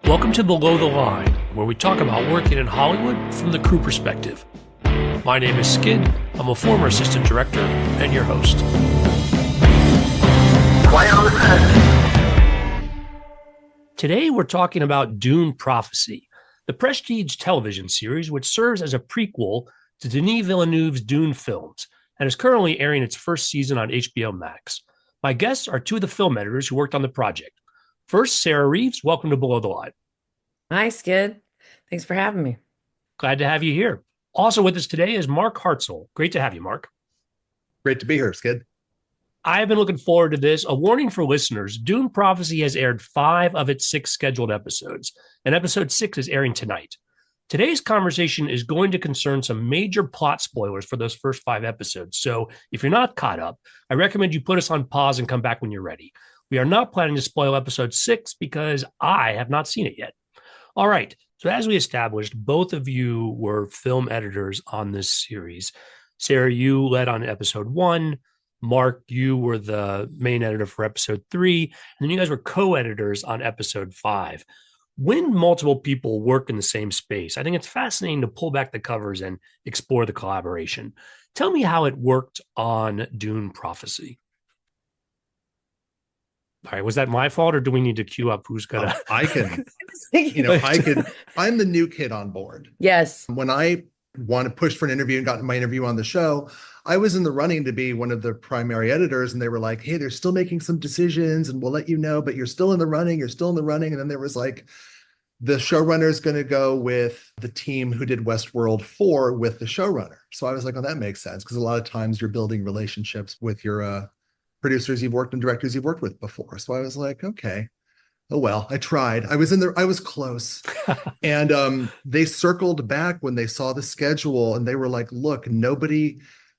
Welcome to Below the Line, where we talk about working in Hollywood from the crew perspective. My name is Skid. I'm a former assistant director and your host. Quiet on the set. Today we're talking about Dune Prophecy, the prestige television series which serves as a prequel to Denis Villeneuve's Dune films and is currently airing its first season on HBO Max. My guests are two of the film editors who worked on the project. First, Sarah Reeves, welcome to Below the Line. Hi, Skid. Thanks for having me. Glad to have you here. Also with us today is Mark Martzell. Great to have you, Mark. Great to be here, Skid. I have been looking forward to this. A warning for listeners, Dune Prophecy has aired 5 of its 6 scheduled episodes, and episode 6 is airing tonight. Today's conversation is going to concern some major plot spoilers for those first 5 episodes. So if you're not caught up, I recommend you put us on pause and come back when you're ready. We are not planning to spoil episode 6 because I have not seen it yet. All right. So as we established, both of you were film editors on this series. Sarah, you led on episode 1. Mark, you were the main editor for episode 3. And then you guys were co-editors on episode 5. When multiple people work in the same space, I think it's fascinating to pull back the covers and explore the collaboration. Tell me how it worked on Dune Prophecy. All right, was that my fault, or do we need to queue up who's gonna? I'm the new kid on board. Yes. When I wanted to push for an interview and got my interview on the show, I was in the running to be one of the primary editors, and they were like, "Hey, they're still making some decisions, and we'll let you know, but you're still in the running. You're still in the running." And then there was like, the showrunner is going to go with the team who did Westworld 4 with the showrunner. So I was like, "Oh, that makes sense," because a lot of times you're building relationships with your producers you've worked and directors you've worked with before. So I was like, okay, oh well, I tried. I was close. And they circled back when they saw the schedule, and they were like, "Look,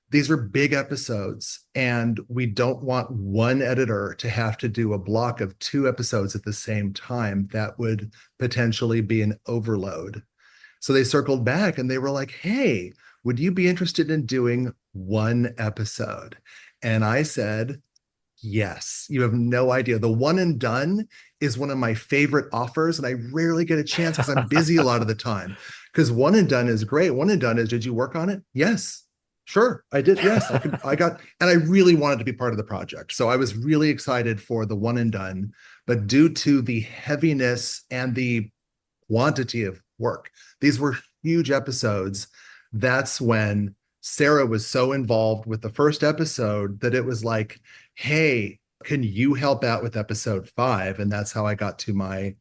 these are big episodes, and we don't want one editor to have to do a block of 2 episodes at the same time. That would potentially be an overload." So they circled back and they were like, "Hey, would you be interested in doing 1 episode?" And I said, yes. You have no idea. The one and done is one of my favorite offers, and I rarely get a chance because I'm busy a lot of the time. Because one and done is great. One and done is, did you work on it? Yes. Sure, I did. Yes, and I really wanted to be part of the project. So I was really excited for the one and done, but due to the heaviness and the quantity of work, these were huge episodes. That's when Sarah was so involved with the first episode that it was like, "Hey, can you help out with episode 5?" And that's how I got to my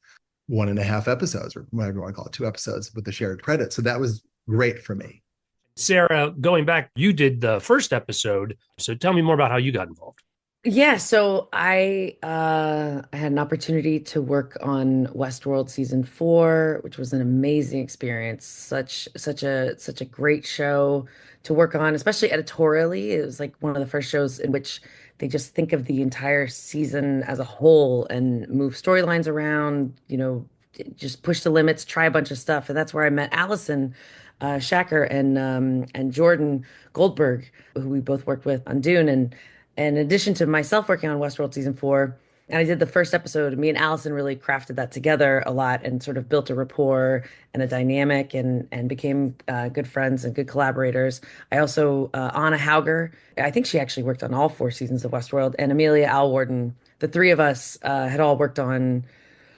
1.5 episodes, or whatever you want to call it, 2 episodes with the shared credit. So that was great for me. Sarah, going back, you did the first episode. So tell me more about how you got involved. Yeah, so I had an opportunity to work on Westworld season 4, which was an amazing experience. Such a great show to work on, especially editorially. It was like one of the first shows in which they just think of the entire season as a whole and move storylines around, just push the limits, try a bunch of stuff. And that's where I met Allison Shacker and Jordan Goldberg, who we both worked with on Dune. And in addition to myself working on Westworld season 4, and I did the first episode, me and Allison really crafted that together a lot and sort of built a rapport and a dynamic and became good friends and good collaborators. I also, Anna Hauger, I think she actually worked on all 4 seasons of Westworld, and Amelia Alwarden. The 3 of us had all worked on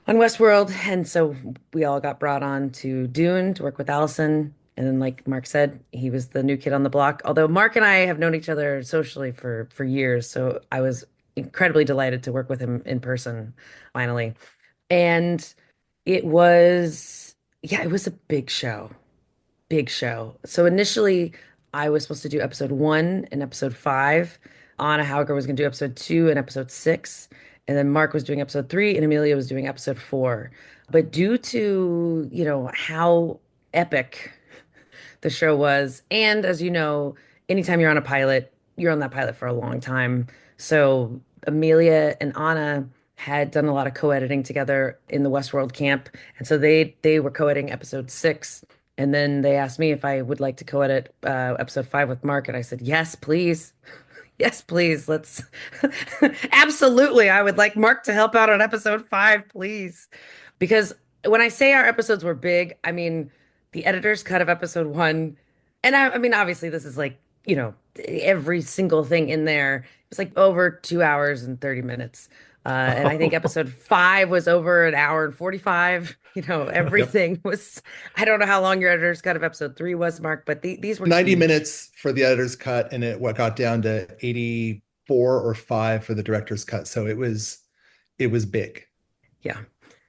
Westworld, and so we all got brought on to Dune to work with Allison. And then, like Mark said, he was the new kid on the block. Although Mark and I have known each other socially for years, so I was incredibly delighted to work with him in person finally. And it was, yeah, it was a big show, big show. So initially, I was supposed to do episode 1 and episode 5. Anna Hauger was going to do episode 2 and episode 6. And then Mark was doing episode 3, and Amelia was doing episode 4. But due to, how epic the show was. And as you know, anytime you're on a pilot, you're on that pilot for a long time. So Amelia and Anna had done a lot of co-editing together in the Westworld camp. And so they were co-editing episode 6. And then they asked me if I would like to co-edit episode 5 with Mark. And I said, yes, please. Yes, please. Let's absolutely. I would like Mark to help out on episode 5, please. Because when I say our episodes were big, I mean the editor's cut of episode one. And I mean, obviously, this is like, every single thing in there. It's like over 2 hours and 30 minutes. And I think Oh, episode five was over an hour and 45. Yep. Everything was, I don't know how long your editor's cut of episode three was, Mark, but these were 90 huge. minutes for the editor's cut, and it what got down to 84 or 5 for the director's cut. So it was big. Yeah.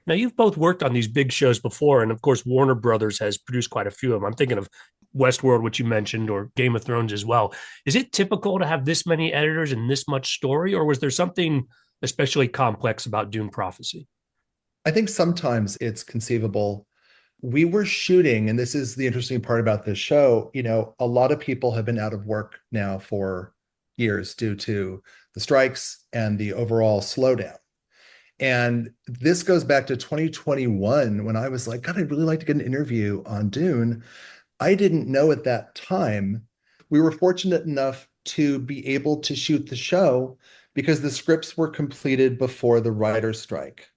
now you've both worked on these big shows before, and of course, Warner Brothers has produced quite a few of them. I'm thinking of Westworld, which you mentioned, or Game of Thrones as well. Is it typical to have this many editors and this much story, or was there something especially complex about Dune Prophecy? I think sometimes it's conceivable. We were shooting, and this is the interesting part about this show, a lot of people have been out of work now for years due to the strikes and the overall slowdown. And this goes back to 2021 when I was like, God, I'd really like to get an interview on Dune. I didn't know at that time. We were fortunate enough to be able to shoot the show because the scripts were completed before the writer's strike.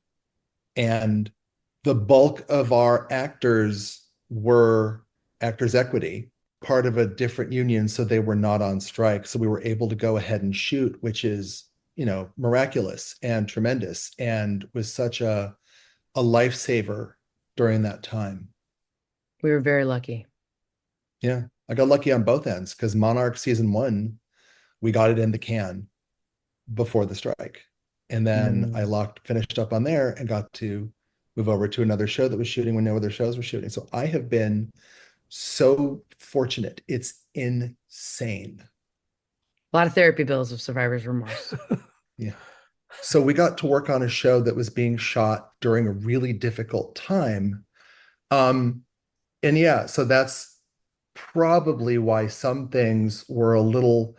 And the bulk of our actors were Actors Equity, part of a different union, so they were not on strike. So we were able to go ahead and shoot, which is, miraculous and tremendous, and was such a lifesaver during that time. We were very lucky. Yeah, I got lucky on both ends because Monarch season one, we got it in the can before the strike. And then I Mm. finished up on there and got to move over to another show that was shooting when no other shows were shooting. So I have been so fortunate. It's insane. A lot of therapy bills of survivor's remorse. Yeah. So we got to work on a show that was being shot during a really difficult time. Um, and yeah, so that's probably why some things were a little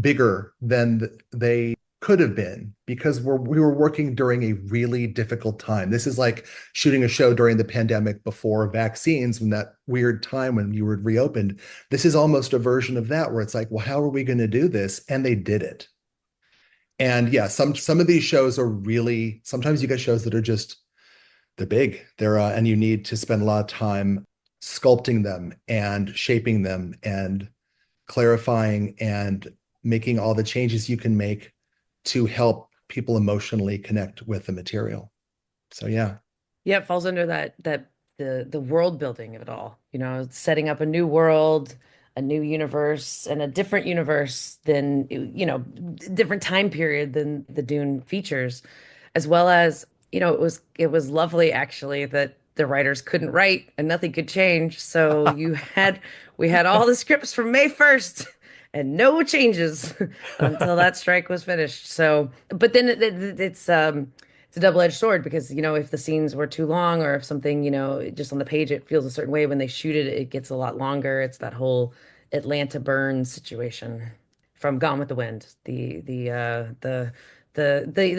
bigger than they could have been because we were working during a really difficult time. This is like shooting a show during the pandemic before vaccines, when that weird time when you were reopened. This is almost a version of that where it's like, well, how are we going to do this? And they did it. And yeah, some of these shows are really, sometimes you get shows that are just, they're big. And you need to spend a lot of time sculpting them and shaping them and clarifying and making all the changes you can make to help people emotionally connect with the material. So yeah. Yeah, it falls under that the world building of it all. Setting up a new world, a new universe, and a different universe than, different time period than the Dune features, as well as, it was lovely actually that the writers couldn't write and nothing could change. So we had all the scripts from May 1st and no changes until that strike was finished. So, but then it's a double-edged sword because, if the scenes were too long or if something, just on the page it feels a certain way, when they shoot it, it gets a lot longer. It's that whole Atlanta burn situation from Gone with the Wind. The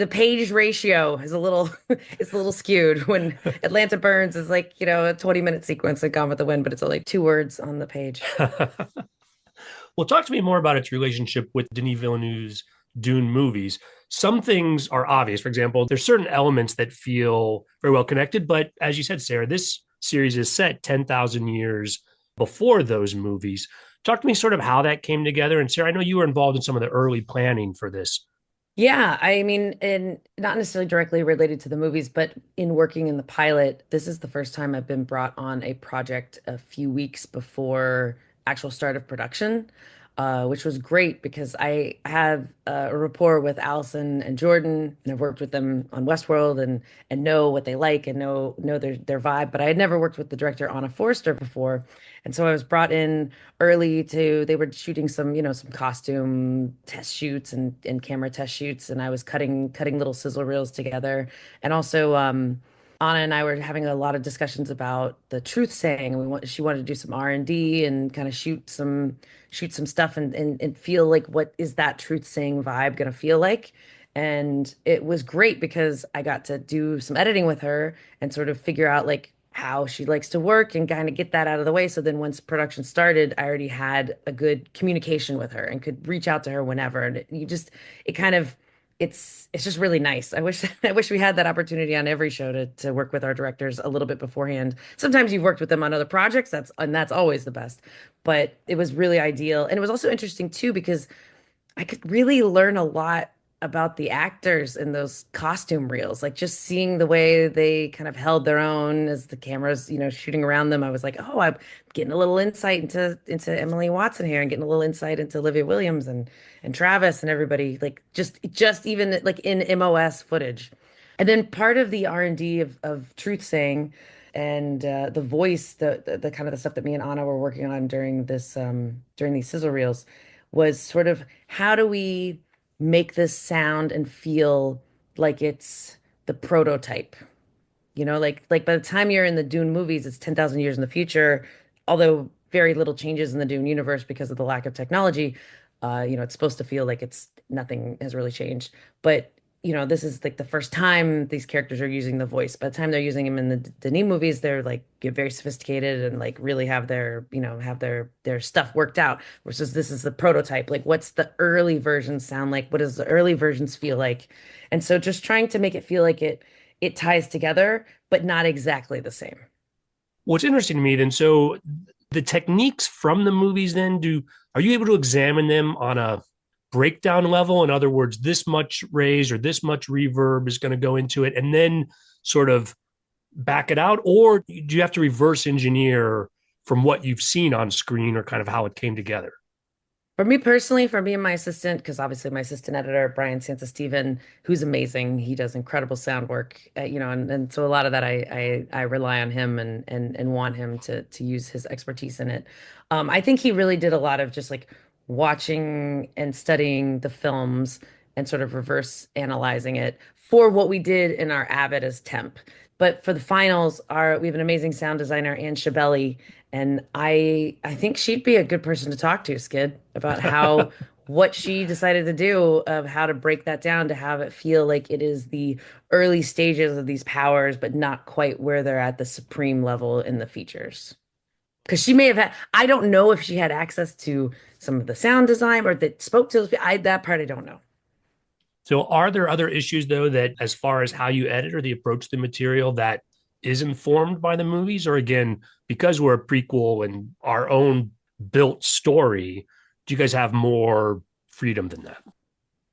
page ratio is a little it's a little skewed when Atlanta burns is like, a 20-minute sequence of Gone with the Wind, but it's only two words on the page. Well, talk to me more about its relationship with Denis Villeneuve's Dune movies. Some things are obvious. For example, there's certain elements that feel very well connected, but as you said, Sarah, this series is set 10,000 years before those movies. Talk to me sort of how that came together. And Sarah, I know you were involved in some of the early planning for this. Yeah, I mean, and not necessarily directly related to the movies, but in working in the pilot, this is the first time I've been brought on a project a few weeks before actual start of production, which was great because I have a rapport with Allison and Jordan, and I've worked with them on Westworld and know what they like and know their vibe. But I had never worked with the director Anna Forster before, and so I was brought in early to they were shooting some some costume test shoots and camera test shoots, and I was cutting little sizzle reels together, and also Anna and I were having a lot of discussions about the truth saying, and she wanted to do some R&D and kind of shoot some stuff and feel like, what is that truth saying vibe gonna feel like. And it was great because I got to do some editing with her and sort of figure out like how she likes to work and kind of get that out of the way. So then once production started, I already had a good communication with her and could reach out to her whenever. And it kind of it's just really nice. I wish I wish we had that opportunity on every show to work with our directors a little bit beforehand. Sometimes you've worked with them on other projects, that's always the best. But it was really ideal. And it was also interesting too because I could really learn a lot about the actors in those costume reels. Like just seeing the way they kind of held their own as the cameras, shooting around them. I was like, oh, I'm getting a little insight into Emily Watson here and getting a little insight into Olivia Williams and Travis and everybody. Like just even like in MOS footage. And then part of the R&D of Truth Saying and the voice, the kind of the stuff that me and Anna were working on during these sizzle reels was sort of how do we make this sound and feel like it's the prototype? Like by the time you're in the Dune movies, it's 10,000 years in the future, although very little changes in the Dune universe because of the lack of technology. It's supposed to feel like it's nothing has really changed. But this is like the first time these characters are using the voice. By the time they're using them in the Denis movies, they're like get very sophisticated and like really have their stuff worked out. Versus this is the prototype. Like, what's the early versions sound like? What does the early versions feel like? And so just trying to make it feel like it ties together, but not exactly the same. What's interesting to me then, so the techniques from the movies then do are you able to examine them on a breakdown level? In other words, this much raise or this much reverb is going to go into it, and then sort of back it out, or do you have to reverse engineer from what you've seen on screen or kind of how it came together? For me personally, for me and my assistant, because obviously my assistant editor, Brian Santasteven, who's amazing, he does incredible sound work, and so a lot of that I rely on him and want him to use his expertise in it. I think he really did a lot of just like watching and studying the films and sort of reverse analyzing it for what we did in our Avid as temp. But for the finals, we have an amazing sound designer, Anne Shabelli, and I think she'd be a good person to talk to, Skid, about how what she decided to do of how to break that down to have it feel like it is the early stages of these powers, but not quite where they're at the supreme level in the features. Because she may have had, I don't know if she had access to some of the sound design or that spoke to those. That part I don't know. So, are there other issues though that, as far as how you edit or the approach to the material, that is informed by the movies, or again, because we're a prequel and our own built story, do you guys have more freedom than that?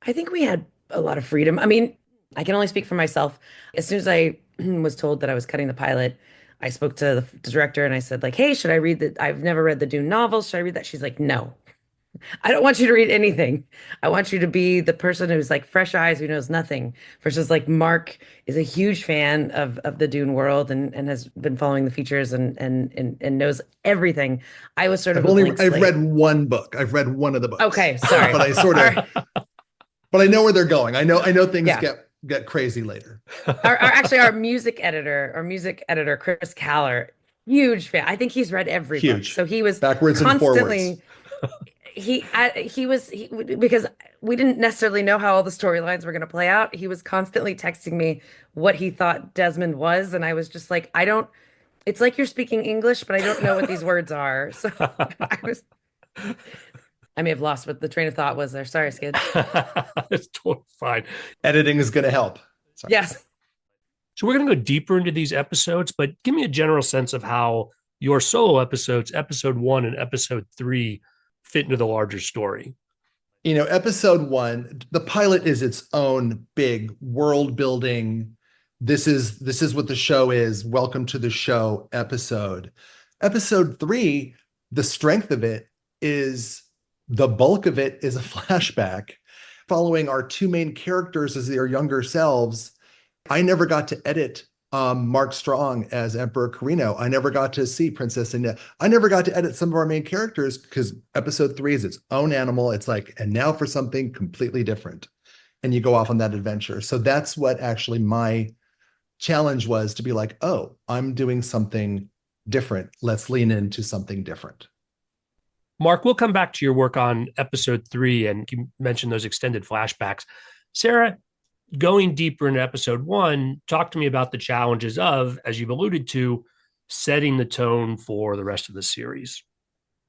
I think we had a lot of freedom. I mean, I can only speak for myself. As soon as I was told that I was cutting the pilot, I spoke to the director and I said, like, hey, should I read the, I've never read the Dune novels. Should I read that? She's like, no, I don't want you to read anything. I want you to be the person who's like fresh eyes, who knows nothing, versus like Mark is a huge fan of the Dune world and has been following the features and knows everything. I was sort of a blank I've slate. read one book. I've read one of the books. Okay, sorry. But I sort All of right. but I know where they're going. I know things Yeah. get crazy later. Actually our music editor, Chris Caller, huge fan. I think he's read every book. Huge. So he was Backwards and forwards. constantly he because we didn't necessarily know how all the storylines were going to play out. He was constantly texting me what he thought Desmond was, and I was just like, I don't. It's like you're speaking English, but I don't know what these words are. So I was. I may have lost what the train of thought was there. Sorry, Skid. It's totally fine. Editing is going to help. Sorry. Yes. So, we're going to go deeper into these episodes, but give me a general sense of how your solo episodes, episode one and episode three, fit into the larger story. Episode one, the pilot is its own big world building. This is what the show is. Welcome to the show episode. Episode three, the strength of it is the bulk of it is a flashback following our two main characters as their younger selves. I never got to edit Mark Strong as Emperor Carino. I never got to see Princess India. I never got to edit some of our main characters because episode three is its own animal. It's like, and now for something completely different. And you go off on that adventure. So that's what actually my challenge was, to be like, oh, I'm doing something different. Let's lean into something different. Mark, we'll come back to your work on episode three, and you mentioned those extended flashbacks. Sarah, going deeper into episode one, talk to me about the challenges of, as you've alluded to, setting the tone for the rest of the series.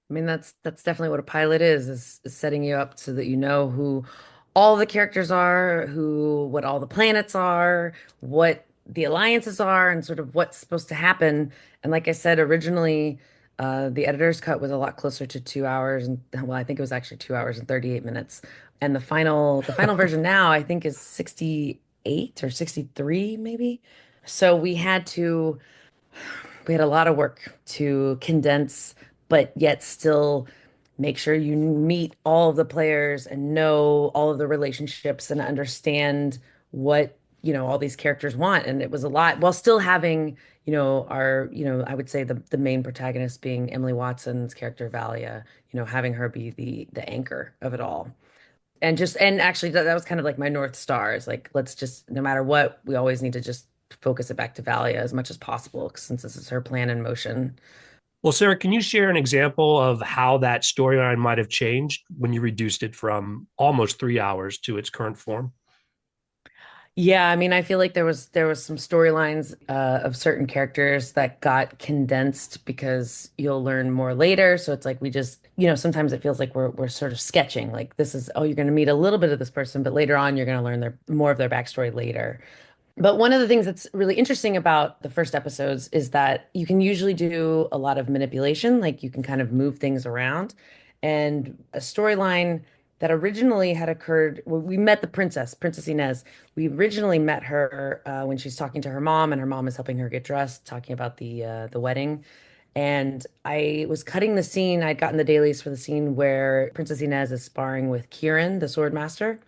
I mean, that's definitely what a pilot is setting you up so that you know who all the characters are, what all the planets are, what the alliances are, and sort of what's supposed to happen. And like I said, originally, the editor's cut was a lot closer to 2 hours, and well, I think it was actually 2 hours and 38 minutes. And the final version now, I think, is 68 or 63, maybe. So we had a lot of work to condense, but yet still make sure you meet all of the players and know all of the relationships and understand what, all these characters want. And it was a lot while still having, I would say the main protagonist being Emily Watson's character, Valia, having her be the anchor of it all. And actually that was kind of like my North Star is like, let's just, no matter what, we always need to just focus it back to Valia as much as possible since this is her plan in motion. Well, Sarah, can you share an example of how that storyline might have changed when you reduced it from almost 3 hours to its current form? Yeah, I mean, I feel like there was some storylines of certain characters that got condensed because you'll learn more later. So it's like we just, sometimes it feels like we're sort of sketching. Like this is, oh, you're going to meet a little bit of this person, but later on you're going to learn their more of their backstory later. But one of the things that's really interesting about the first episodes is that you can usually do a lot of manipulation, like you can kind of move things around. And a storyline that originally had occurred, well, we met the Princess Inez. We originally met her when she's talking to her mom, and her mom is helping her get dressed, talking about the wedding. And I was cutting the scene. I'd gotten the dailies for the scene where Princess Inez is sparring with Kieran, the sword master,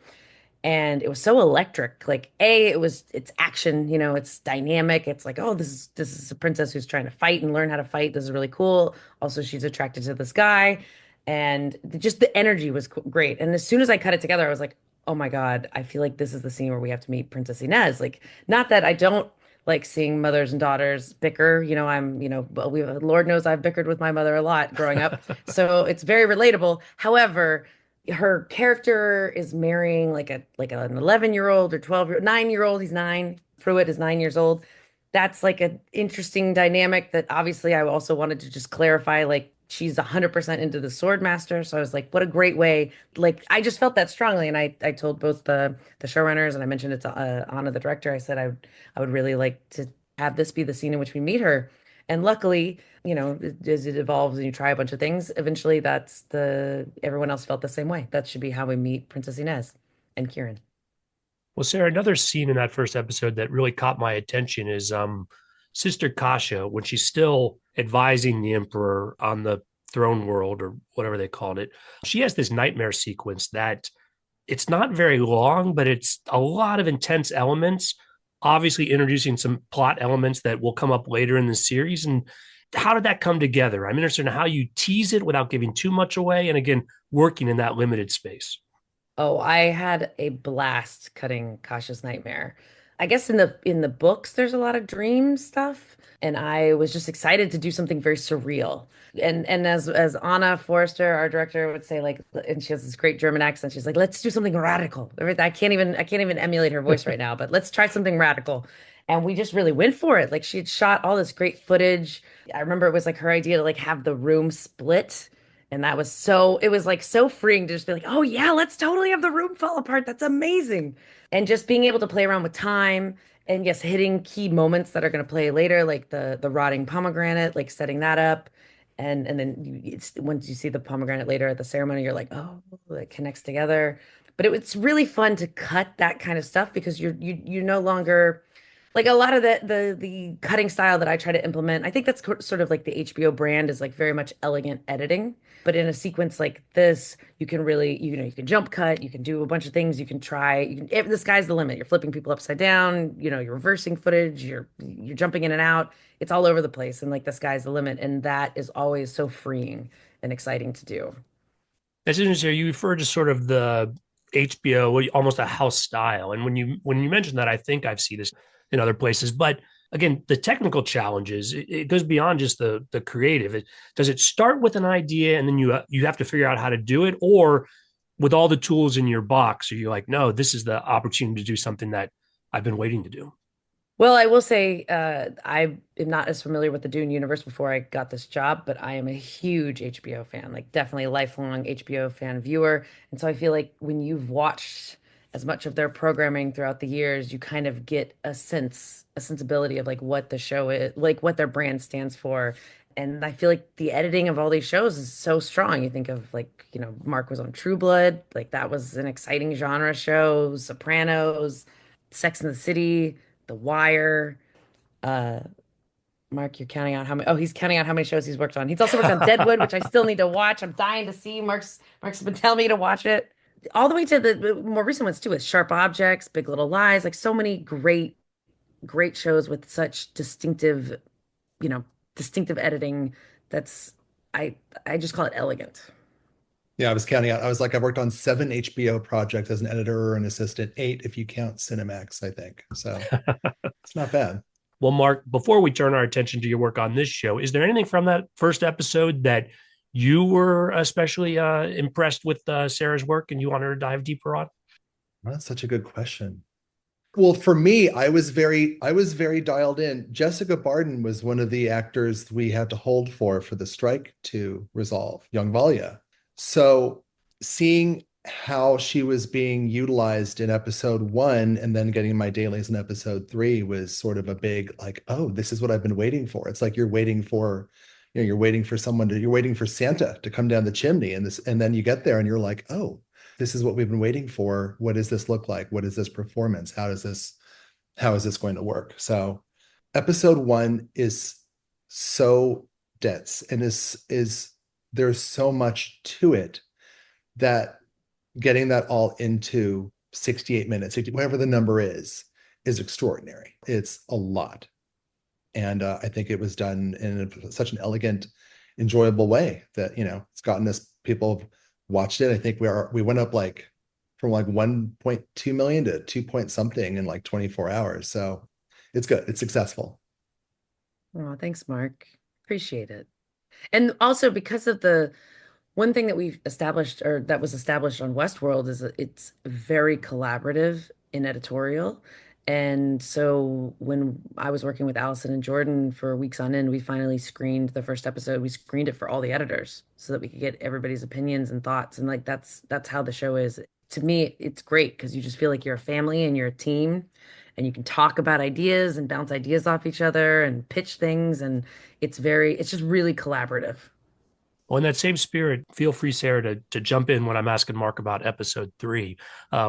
and it was so electric. Like it's action, it's dynamic. It's like, oh, this is a princess who's trying to fight and learn how to fight. This is really cool. Also, she's attracted to this guy, and just the energy was great. And as soon as I cut it together, I was like, oh my God, I feel like this is the scene where we have to meet Princess Inez. Like, not that I don't like seeing mothers and daughters bicker. Lord knows I've bickered with my mother a lot growing up, so it's very relatable. However, her character is marrying an 11-year-old or 12-year 9-year-old. He's 9. Pruitt is 9 years old. That's like an interesting dynamic that obviously I also wanted to just clarify, like she's 100% into the sword master. So I was like, what a great way. Like I just felt that strongly, and I told both the showrunners, and I mentioned it to Anna, the director. I said I would really like to have this be the scene in which we meet her. And luckily, as it evolves and you try a bunch of things, eventually everyone else felt the same way. That should be how we meet Princess Inez and Kieran. Well, Sarah, another scene in that first episode that really caught my attention is Sister Kasha when she's still advising the Emperor on the throne world or whatever they called it. She has this nightmare sequence that it's not very long, but it's a lot of intense elements, obviously introducing some plot elements that will come up later in the series. And how did that come together? I'm interested in how you tease it without giving too much away. And again, working in that limited space. Oh, I had a blast cutting Kasha's Nightmare. I guess in the books there's a lot of dream stuff, and I was just excited to do something very surreal. And as Anna Forrester, our director, would say, like, and she has this great German accent. She's like, "Let's do something radical." I can't even emulate her voice right now, but let's try something radical. And we just really went for it. Like she had shot all this great footage. I remember it was like her idea to like have the room split. And it was like so freeing to just be like, oh yeah, let's totally have the room fall apart. That's amazing. And just being able to play around with time and yes, hitting key moments that are going to play later, like the rotting pomegranate, like setting that up. And then once you see the pomegranate later at the ceremony, you're like, oh, it connects together. But it's really fun to cut that kind of stuff because you no longer like a lot of the cutting style that I try to implement. I think that's sort of like the HBO brand is like very much elegant editing. But in a sequence like this, you can really, you can jump cut, you can do a bunch of things, you can try, the sky's the limit. You're flipping people upside down, you're reversing footage, you're jumping in and out. It's all over the place, and like the sky's the limit, and that is always so freeing and exciting to do. That's interesting. You refer to sort of the HBO, almost a house style. And when you mentioned that, I think I've seen this in other places. But again, the technical challenges, it goes beyond just the creative. Does it start with an idea and then you have to figure out how to do it, or with all the tools in your box, are you like, no, this is the opportunity to do something that I've been waiting to do? Well, I will say I am not as familiar with the Dune universe before I got this job, but I am a huge HBO fan, like definitely a lifelong HBO fan viewer. And so I feel like when you've watched as much of their programming throughout the years, you kind of get a sensibility of like what the show is, like what their brand stands for. And I feel like the editing of all these shows is so strong. You think of like, Mark was on True Blood, like that was an exciting genre show, Sopranos, Sex and the City. The Wire. Uh, Mark, you're counting out how many. Oh, he's counting out how many shows he's worked on. He's also worked on Deadwood, which I still need to watch. I'm dying to see. Mark's been telling me to watch it. All the way to the more recent ones too, with Sharp Objects, Big Little Lies, like so many great shows with such you know, distinctive editing. That's I I just call it elegant. Yeah, I was counting out. I was like, I've worked on 7 HBO projects as an editor or an assistant, 8 if you count Cinemax, I think. So it's not bad. Well, Mark, before we turn our attention to your work on this show, is there anything from that first episode that you were especially impressed with Sarah's work and you wanted to dive deeper on? Well, that's such a good question. Well, for me, I was very dialed in. Jessica Barden was one of the actors we had to hold for the strike to resolve, young Valia. So seeing how she was being utilized in episode 1 and then getting my dailies in episode 3 was sort of a big like, oh, this is what I've been waiting for. It's like you're waiting for you're waiting for Santa to come down the chimney and then you get there and you're like, oh, this is what we've been waiting for. What does this look like? What is this performance? How is this going to work? So episode 1 is so dense and is there's so much to it that getting that all into 68 minutes, 60, whatever the number is extraordinary. It's a lot. And I think it was done in such an elegant, enjoyable way that, it's gotten us people have watched it. I think we went up like from like 1.2 million to 2 point something in like 24 hours. So it's good. It's successful. Oh, thanks, Mark. Appreciate it. And also because of the one thing that we've established or that was established on Westworld is that it's very collaborative in editorial. And so when I was working with Allison and Jordan for weeks on end, we finally screened the first episode. We screened it for all the editors so that we could get everybody's opinions and thoughts. And like that's how the show is. To me, it's great because you just feel like you're a family and you're a team and you can talk about ideas and bounce ideas off each other and pitch things. And it's just really collaborative. Well, in that same spirit, feel free, Sarah, to jump in when I'm asking Mark about episode 3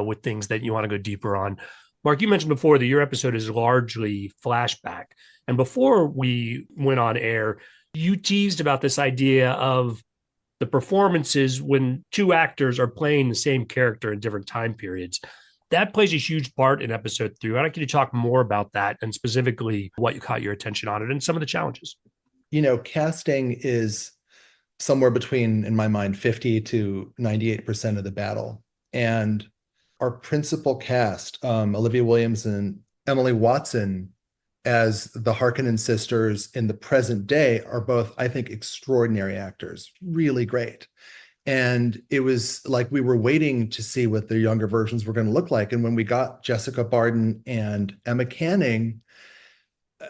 with things that you want to go deeper on. Mark, you mentioned before that your episode is largely flashback. And before we went on air, you teased about this idea of the performances when two actors are playing the same character in different time periods. That plays a huge part in episode 3. I'd like you to talk more about that and specifically what you caught your attention on it and some of the challenges. Casting is somewhere between, in my mind, 50 to 98% of the battle. And our principal cast, Olivia Williams and Emily Watson, as the Harkonnen sisters in the present day, are both, I think, extraordinary actors, really great. And it was like we were waiting to see what the younger versions were going to look like. And when we got Jessica Barden and Emma Canning,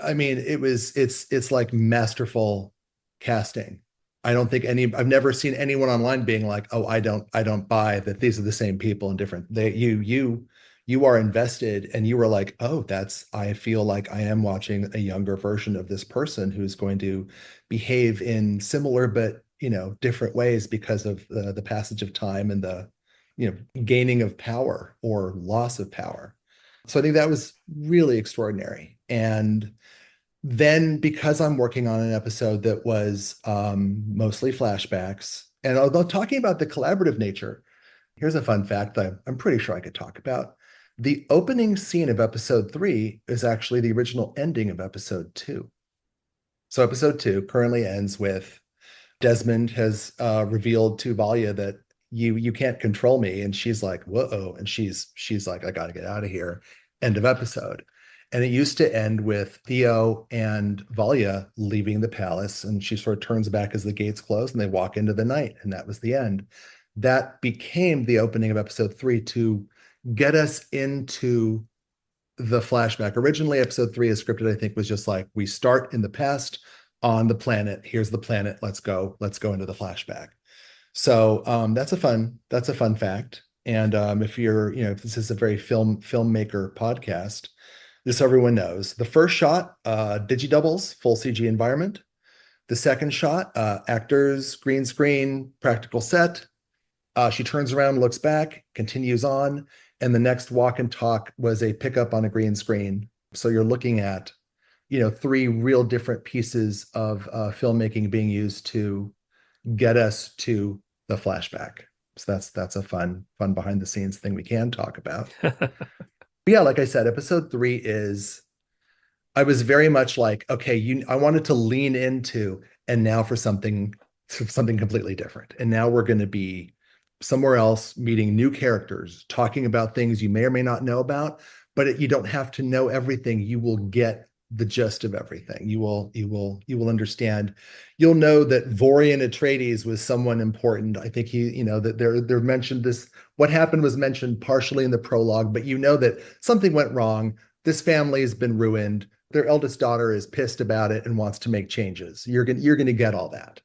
I mean, it's like masterful casting. I've never seen anyone online being like, oh, I don't buy that these are the same people and different. You are invested and you were like, oh, I feel like I am watching a younger version of this person who's going to behave in similar, but, different ways because of the passage of time and the, gaining of power or loss of power. So I think that was really extraordinary. And then because I'm working on an episode that was mostly flashbacks, and although talking about the collaborative nature, here's a fun fact that I'm pretty sure I could talk about. The opening scene of episode 3 is actually the original ending of episode 2. So episode 2 currently ends with Desmond has revealed to Valia that you can't control me, and she's like, whoa, and she's like, I gotta get out of here. End of episode. And it used to end with Theo and Valia leaving the palace, and she sort of turns back as the gates close and they walk into the night, and that was the end. That became the opening of episode 3 to get us into the flashback. Originally, episode 3 is scripted, I think, was just like, we start in the past on the planet. Here's the planet. Let's go into the flashback. So that's a fun fact. And if you're, if this is a very filmmaker podcast, just so everyone knows, the first shot, digidoubles, full CG environment. The second shot, actors, green screen, practical set. She turns around, looks back, continues on, and the next walk and talk was a pickup on a green screen. So you're looking at, 3 real different pieces of filmmaking being used to get us to the flashback. So that's a fun behind the scenes thing we can talk about. Yeah, like I said, episode 3 is, I was very much like, okay, I wanted to lean into, and now for something completely different. And now we're going to be somewhere else, meeting new characters, talking about things you may or may not know about, but you don't have to know everything. You will get the gist of everything. You will understand. You'll know that Vorian Atreides was someone important. I think that they're mentioned this. What happened was mentioned partially in the prologue, but you know that something went wrong. This family has been ruined. Their eldest daughter is pissed about it and wants to make changes. You're going to get all that.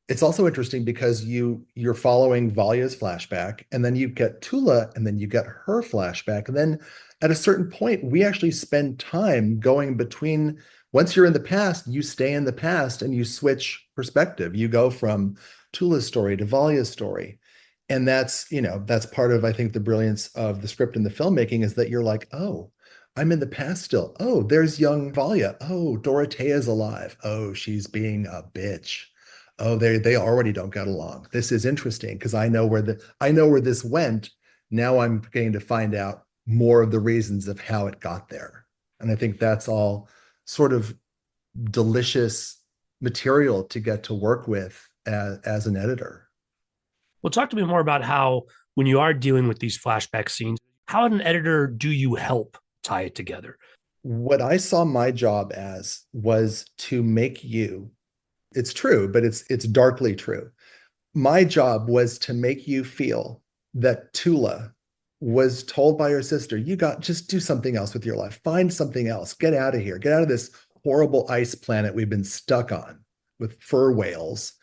It's also interesting because you're following Valya's flashback, and then you get Tula, and then you get her flashback. And then at a certain point, we actually spend time going between, once you're in the past, you stay in the past and you switch perspective. You go from Tula's story to Valya's story. And that's part of, I think, the brilliance of the script and the filmmaking, is that you're like, oh, I'm in the past still. Oh, there's young Valya. Oh, Dorothea's alive. Oh, she's being a bitch. Oh, they already don't get along. This is interesting because I know where this went. Now I'm getting to find out more of the reasons of how it got there. And I think that's all sort of delicious material to get to work with as an editor. Well, talk to me more about how, when you are dealing with these flashback scenes, how, as an editor, do you help tie it together? What I saw my job as was to make you, it's true, but it's darkly true. My job was to make you feel that Tula was told by her sister, just do something else with your life. Find something else. Get out of here. Get out of this horrible ice planet we've been stuck on with fur whales.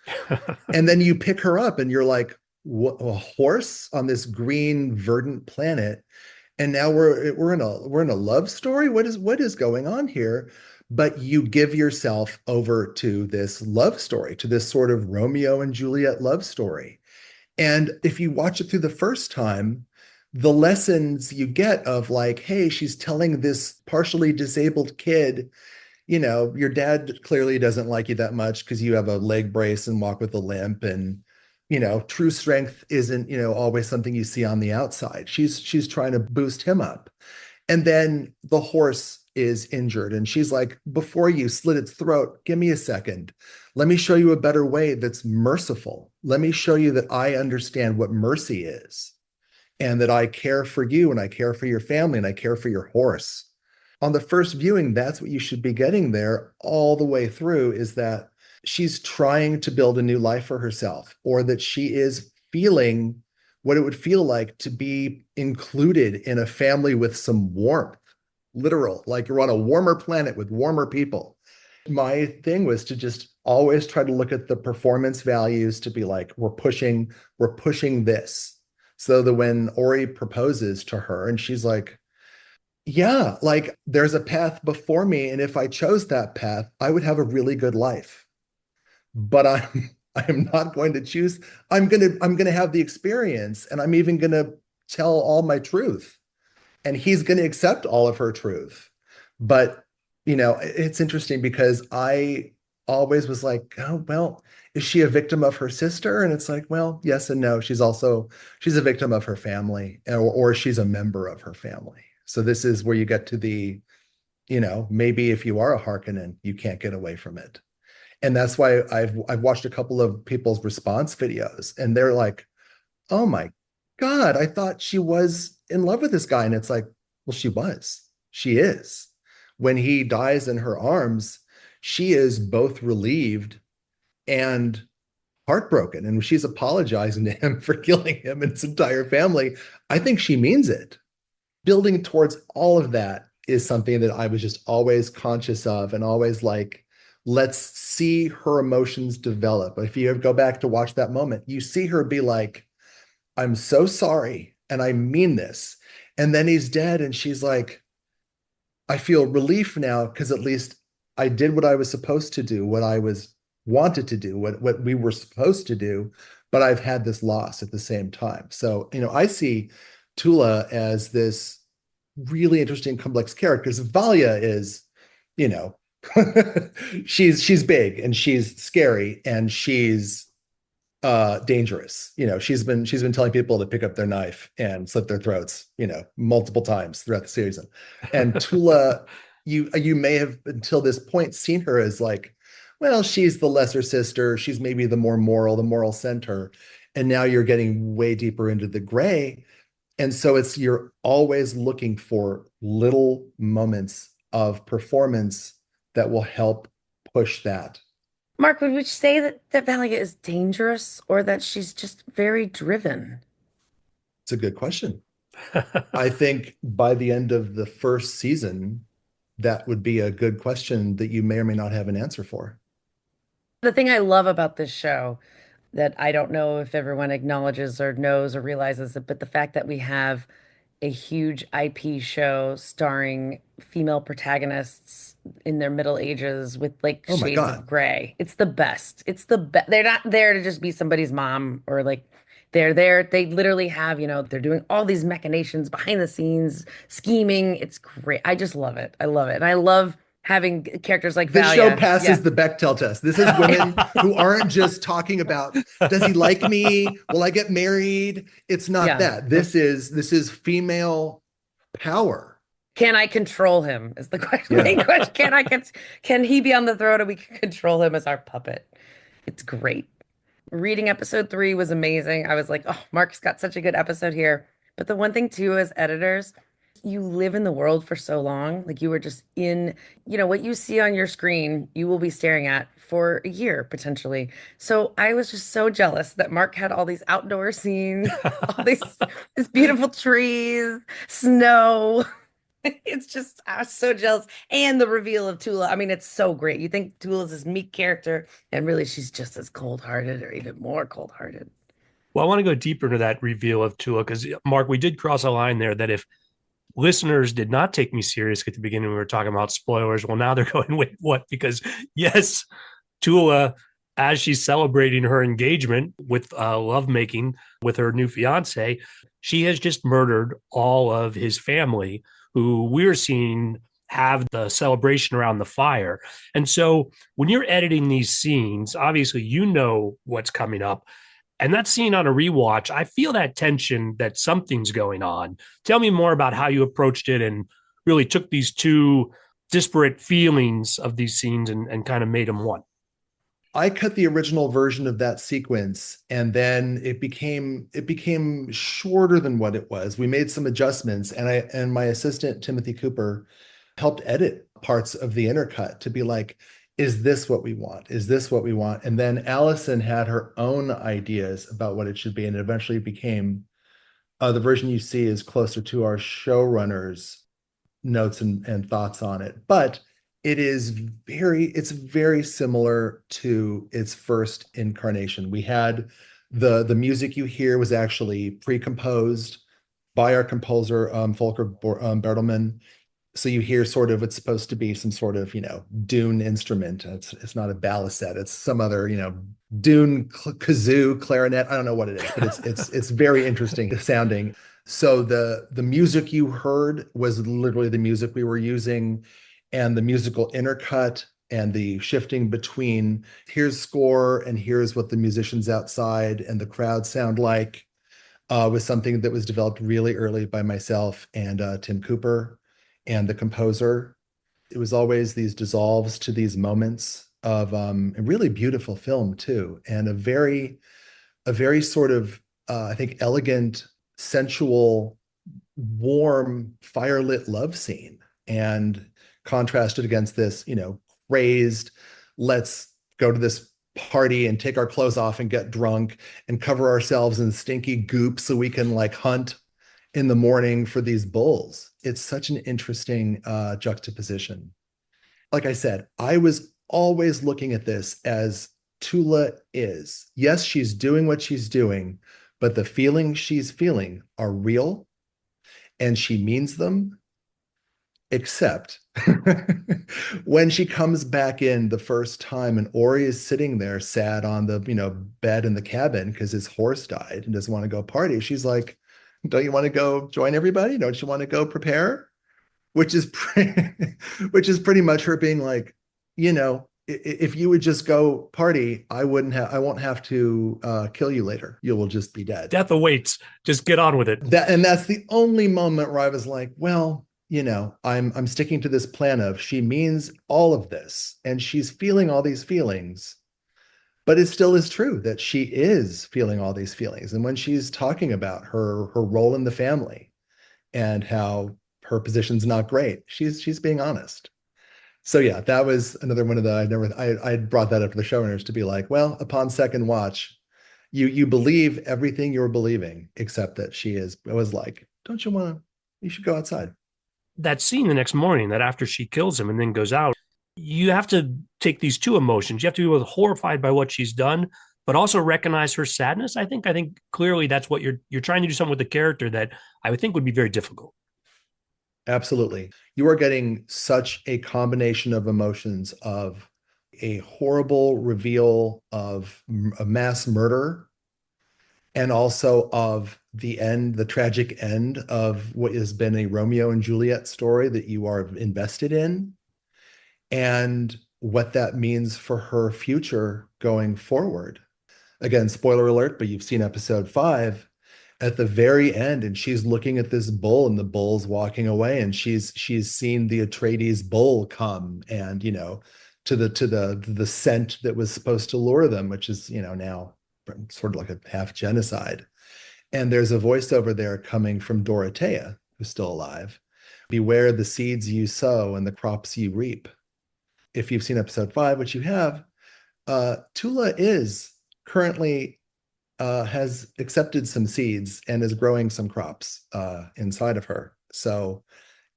And then you pick her up and you're like, a horse on this green verdant planet. And now we're in a love story. What is going on here? But you give yourself over to this love story, to this sort of Romeo and Juliet love story. And if you watch it through the first time, the lessons you get of like, hey, she's telling this partially disabled kid, your dad clearly doesn't like you that much because you have a leg brace and walk with a limp, and true strength isn't always something you see on the outside. She's trying to boost him up. And then the horse is injured, and she's like, before you slit its throat, give me a second. Let me show you a better way that's merciful. Let me show you that I understand what mercy is, and that I care for you, and I care for your family, and I care for your horse. On the first viewing, that's what you should be getting there all the way through, is that she's trying to build a new life for herself, or that she is feeling what it would feel like to be included in a family with some warmth, literal, like you're on a warmer planet with warmer people. My thing was to just always try to look at the performance values, to be like, we're pushing this. So that when Ori proposes to her and she's like, yeah, like there's a path before me, and if I chose that path, I would have a really good life. But I'm not going to choose. I'm gonna have the experience, and I'm even gonna tell all my truth, and he's gonna accept all of her truth. But it's interesting because I always was like, oh well, is she a victim of her sister? And it's like, well, yes and no. She's a victim of her family, or she's a member of her family. So this is where you get to the, maybe if you are a Harkonnen, you can't get away from it. And that's why I've watched a couple of people's response videos, and they're like, oh my God, I thought she was in love with this guy. And it's like, well, she is. When he dies in her arms, she is both relieved and heartbroken. And she's apologizing to him for killing him and his entire family. I think she means it. Building towards all of that is something that I was just always conscious of and always like, let's see her emotions develop. If you go back to watch that moment, you see her be like, I'm so sorry and I mean this. And then he's dead and she's like, I feel relief now because at least I did what I was supposed to do, what I was wanted to do, what we were supposed to do, but I've had this loss at the same time. So, I see Tula as this really interesting, complex character. Because Valia is, you know, she's big and she's scary and she's dangerous. She's been telling people to pick up their knife and slit their throats, multiple times throughout the season. And Tula, you may have until this point seen her as like, well, she's the lesser sister, she's maybe the moral center. And now you're getting way deeper into the gray. And so you're always looking for little moments of performance that will help push that. Mark, would you say that Valia is dangerous or that she's just very driven? It's a good question. I think by the end of the first season, that would be a good question that you may or may not have an answer for. The thing I love about this show that I don't know if everyone acknowledges or knows or realizes it, but the fact that we have a huge IP show starring female protagonists in their middle ages with like Oh my shades of God. gray. It's the best. It's the best. They're not there to just be somebody's mom or like they're there. They literally have, they're doing all these machinations behind the scenes, scheming. It's great. I just love it. I love it. And I love having characters like This show Valia. Yeah. passes the Bechdel test. This is women who aren't just talking about, does he like me? Will I get married? It's not Yeah. that. This is female power. Can I control him? Is the question. Yeah. Main question. Can he be on the throne and we can control him as our puppet? It's great. Reading episode 3 was amazing. I was like, oh, Mark's got such a good episode here. But the one thing too, as editors, you live in the world for so long. Like you were just in, what you see on your screen, you will be staring at for a year potentially. So I was just so jealous that Mark had all these outdoor scenes, all these beautiful trees, snow. It's just, I was so jealous. And the reveal of Tula. I mean, it's so great. You think Tula's this meek character, and really she's just as cold-hearted or even more cold-hearted. Well, I want to go deeper into that reveal of Tula because, Mark, we did cross a line there that if listeners did not take me serious at the beginning, we were talking about spoilers. Well, now they're going, wait, what? Because, yes, Tula, as she's celebrating her engagement with lovemaking with her new fiance, she has just murdered all of his family, who we're seeing have the celebration around the fire. And so when you're editing these scenes, obviously you know what's coming up. And that scene on a rewatch, I feel that tension that something's going on. Tell me more about how you approached it and really took these two disparate feelings of these scenes and kind of made them one. I cut the original version of that sequence and then it became shorter than what it was. We made some adjustments and my assistant Timothy Cooper helped edit parts of the intercut to be like, is this what we want? Is this what we want? And then Allison had her own ideas about what it should be and it eventually became the version you see is closer to our showrunners notes and thoughts on it. But it's very similar to its first incarnation. We had the music you hear was actually pre-composed by our composer, Volker Bertelmann. So you hear sort of it's supposed to be some sort of, Dune instrument. It's not a balisette. It's some other, Dune kazoo, clarinet. I don't know what it is, but it's very interesting sounding. So the music you heard was literally the music we were using, and the musical intercut and the shifting between here's score and here's what the musicians outside and the crowd sound like was something that was developed really early by myself and Tim Cooper and the composer. It was always these dissolves to these moments of a really beautiful film too, and a very sort of I think elegant, sensual, warm, firelit love scene, and contrasted against this, crazed, let's go to this party and take our clothes off and get drunk and cover ourselves in stinky goop so we can like hunt in the morning for these bulls. It's such an interesting juxtaposition. Like I said, I was always looking at this as Tula is. Yes, she's doing what she's doing, but the feelings she's feeling are real and she means them, except when she comes back in the first time and Ori is sitting there sad on the, bed in the cabin because his horse died and doesn't want to go party. She's like, don't you want to go join everybody? Don't you want to go prepare? Which is which is pretty much her being like, if you would just go party, I won't have to kill you later. You will just be dead. Death awaits. Just get on with it. That's the only moment where I was like, well, I'm sticking to this plan of she means all of this and she's feeling all these feelings, but it still is true that she is feeling all these feelings. And when she's talking about her role in the family and how her position's not great, she's being honest. So yeah, that was another one of the I brought that up to the showrunners to be like, well, upon second watch, you believe everything you're believing, except that it was like, don't you should go outside. That scene the next morning, that after she kills him and then goes out, you have to take these two emotions. You have to be both horrified by what she's done, but also recognize her sadness. I think clearly that's what you're trying to do something with the character that I would think would be very difficult. Absolutely. You are getting such a combination of emotions of a horrible reveal of a mass murder and also of the tragic end of what has been a Romeo and Juliet story that you are invested in, and what that means for her future going forward. Again, spoiler alert, but you've seen episode 5 at the very end, and she's looking at this bull and the bull's walking away, and she's seen the Atreides bull come and to the scent that was supposed to lure them, which is now sort of like a half genocide. And there's a voiceover there coming from Dorothea, who's still alive. Beware the seeds you sow and the crops you reap. If you've seen episode 5, which you have, Tula is currently has accepted some seeds and is growing some crops inside of her. So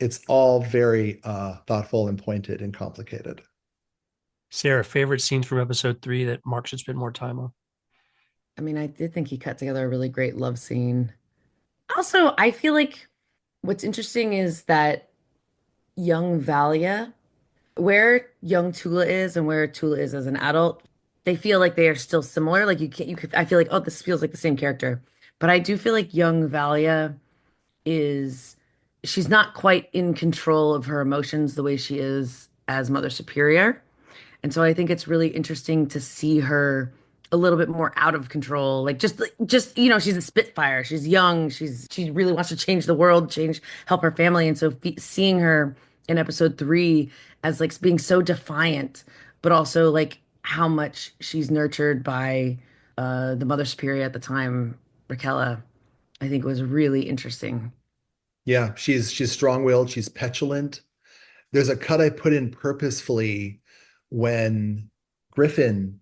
it's all very thoughtful and pointed and complicated. Sarah, favorite scenes from episode 3 that Mark should spend more time on? I mean, I did think he cut together a really great love scene. Also, I feel like what's interesting is that young Valia, where young Tula is and where Tula is as an adult, they feel like they are still similar. Like you could, I feel like, oh, this feels like the same character. But I do feel like young Valia is, she's not quite in control of her emotions the way she is as Mother Superior. And so I think it's really interesting to see her a little bit more out of control. Just she's a Spitfire. She's young. She really wants to change the world, help her family. And so seeing her in episode 3 as like being so defiant, but also like how much she's nurtured by the Mother Superior at the time, Raquella, I think was really interesting. Yeah, she's strong-willed, she's petulant. There's a cut I put in purposefully when Griffin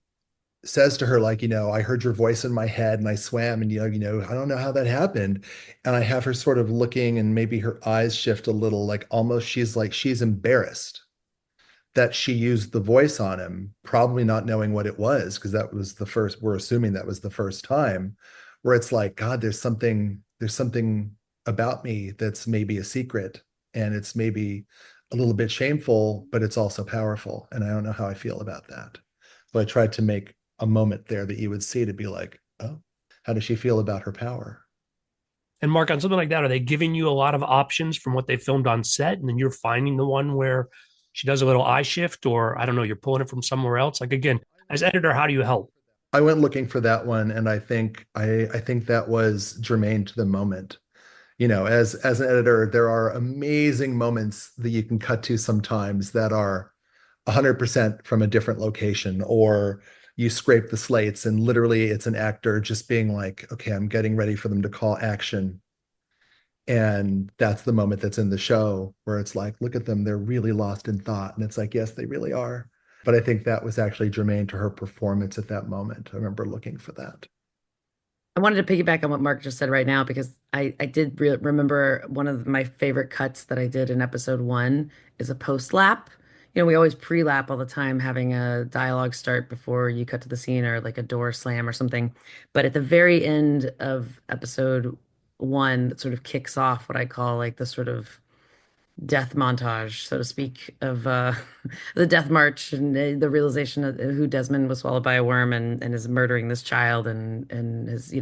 says to her, like, I heard your voice in my head and I swam, and I don't know how that happened. And I have her sort of looking, and maybe her eyes shift a little, like almost she's embarrassed that she used the voice on him, probably not knowing what it was, because we're assuming that was the first time, where it's like, God, there's something about me that's maybe a secret, and it's maybe a little bit shameful, but it's also powerful. And I don't know how I feel about that. So I tried to make a moment there that you would see to be like, oh, how does she feel about her power? And Mark, on something like that, are they giving you a lot of options from what they filmed on set, and then you're finding the one where she does a little eye shift, or I don't know, you're pulling it from somewhere else? Like again, as editor, how do you help? I went looking for that one, and I think that was germane to the moment. As an editor, there are amazing moments that you can cut to sometimes that are 100% from a different location, or you scrape the slates and literally it's an actor just being like, okay, I'm getting ready for them to call action. And that's the moment that's in the show where it's like, look at them, they're really lost in thought. And it's like, yes, they really are. But I think that was actually germane to her performance at that moment. I remember looking for that. I wanted to piggyback on what Mark just said right now because I did remember one of my favorite cuts that I did in episode one is a post lap. We always pre-lap all the time, having a dialogue start before you cut to the scene or like a door slam or something. But at the very end of episode one, that sort of kicks off what I call like the sort of death montage, so to speak, of the death march and the realization of who Desmond was swallowed by a worm and is murdering this child and is,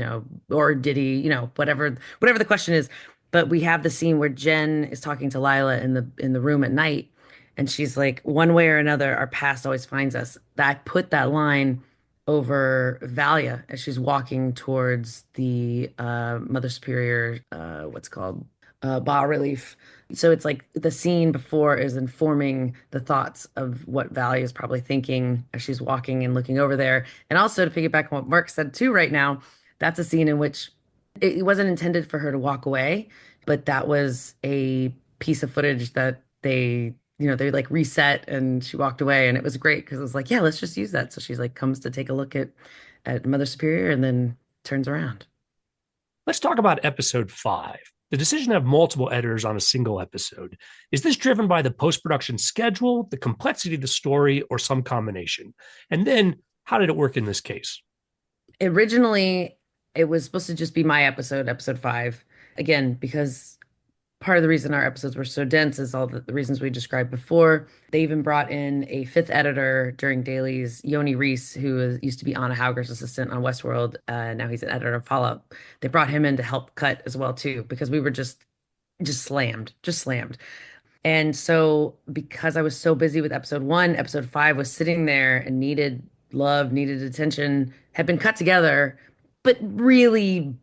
or did he, whatever the question is. But we have the scene where Jen is talking to Lila in the room at night, and she's like, one way or another, our past always finds us. I put that line over Valia as she's walking towards the Mother Superior, what's it called, bas relief. So it's like the scene before is informing the thoughts of what Valley is probably thinking as she's walking and looking over there. And also to piggyback on what Mark said too right now, that's a scene in which it wasn't intended for her to walk away, but that was a piece of footage that they like reset and she walked away and it was great because it was like, yeah, let's just use that. So she's like comes to take a look at Mother Superior and then turns around. Let's talk about episode 5. The decision to have multiple editors on a single episode. Is this driven by the post-production schedule, the complexity of the story, or some combination? And then how did it work in this case? Originally, it was supposed to just be my episode 5. Again, because part of the reason our episodes were so dense is all the reasons we described before. They even brought in a fifth editor during dailies, Yoni Reese, used to be Anna Hauger's assistant on Westworld. Now he's an editor of Fallout. They brought him in to help cut as well too, because we were just slammed, just slammed. And so, because I was so busy with episode one, episode five was sitting there and needed love, needed attention, had been cut together, but really,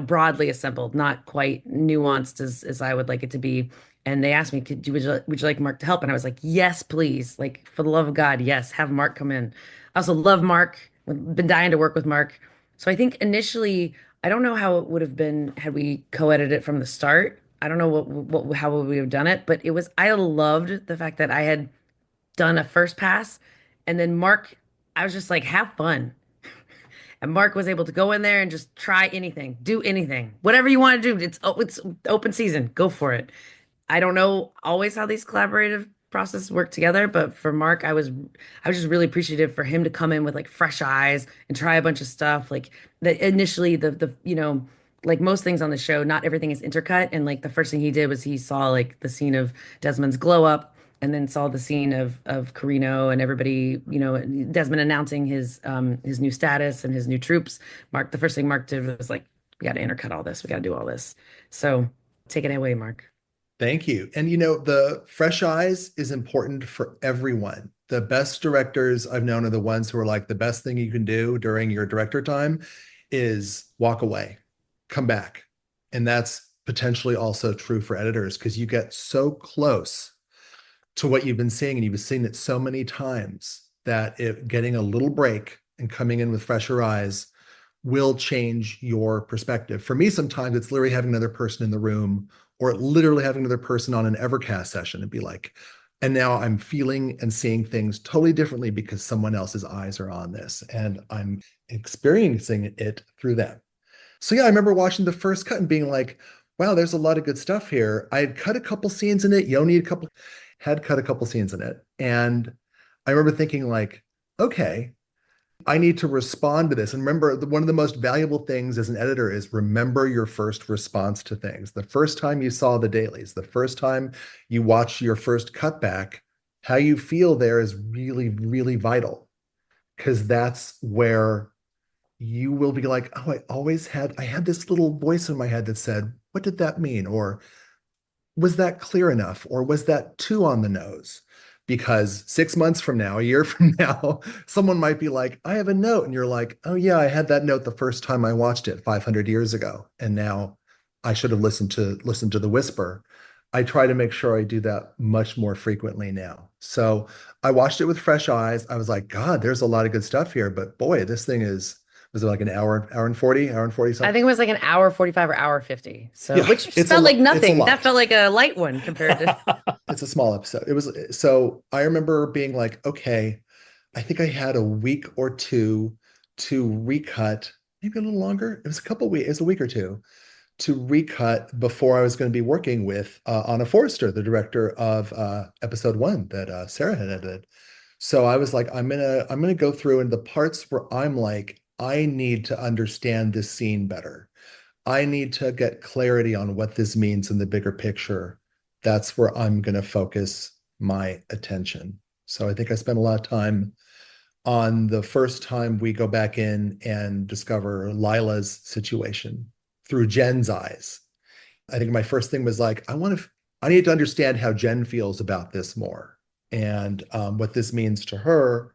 broadly assembled, not quite nuanced as I would like it to be. And they asked me, would you like Mark to help? And I was like, yes, please. Like, for the love of God, yes, have Mark come in. I also love Mark. I've been dying to work with Mark. So I think initially, I don't know how it would have been had we co-edited it from the start. I don't know how would we have done it, but I loved the fact that I had done a first pass and then Mark, I was just like, have fun. And Mark was able to go in there and just try anything, do anything, whatever you want to do. It's open season. Go for it. I don't know always how these collaborative processes work together, but for Mark, I was just really appreciative for him to come in with like fresh eyes and try a bunch of stuff. Like initially like most things on the show, not everything is intercut. And like the first thing he did was he saw like the scene of Desmond's glow up and then saw the scene of Carino and everybody, Desmond announcing his new status and his new troops. The first thing Mark did was like, we got to intercut all this. We got to do all this. So take it away, Mark. Thank you. And the fresh eyes is important for everyone. The best directors I've known are the ones who are like, the best thing you can do during your director time is walk away, come back. And that's potentially also true for editors because you get so close to what you've been seeing and you've seen it so many times that getting a little break and coming in with fresher eyes will change your perspective. For me, sometimes it's literally having another person in the room or literally having another person on an Evercast session and be like, and now I'm feeling and seeing things totally differently because someone else's eyes are on this and I'm experiencing it through them. So yeah, I remember watching the first cut and being like, wow, there's a lot of good stuff here. I had cut a couple scenes in it. Yoni had cut a couple scenes in it. And I remember thinking like, okay, I need to respond to this. And remember, one of the most valuable things as an editor is remember your first response to things. The first time you saw the dailies, the first time you watch your first cutback, how you feel there is really, really vital because that's where you will be like, oh, I had this little voice in my head that said, what did that mean? Or was that clear enough? Or was that too on the nose? Because 6 months from now, a year from now, someone might be like, I have a note. And you're like, oh yeah, I had that note the first time I watched it 500 years ago. And now I should have listened to the whisper. I try to make sure I do that much more frequently now. So I watched it with fresh eyes. I was like, God, there's a lot of good stuff here. But boy, this thing was it like an hour and 40 I something? think it was like an hour 45 or hour 50. So, Yeah, which it's felt like it's a nothing. That lot. felt like a light one compared to. It's a small episode. So I remember being like, okay, I think I had a week or two to recut maybe a little longer. It was a couple weeks, it was a week or two to recut before I was going to be working with Anna Forrester, the director of episode one that Sarah had edited. So I was like, I'm gonna go through and the parts where I'm like, I need to understand this scene better. I need to get clarity on what this means in the bigger picture. That's where I'm gonna focus my attention. So I think I spent a lot of time on the first time we go back in and discover Lila's situation through Jen's eyes. I think my first thing was like, I need to understand how Jen feels about this more and what this means to her.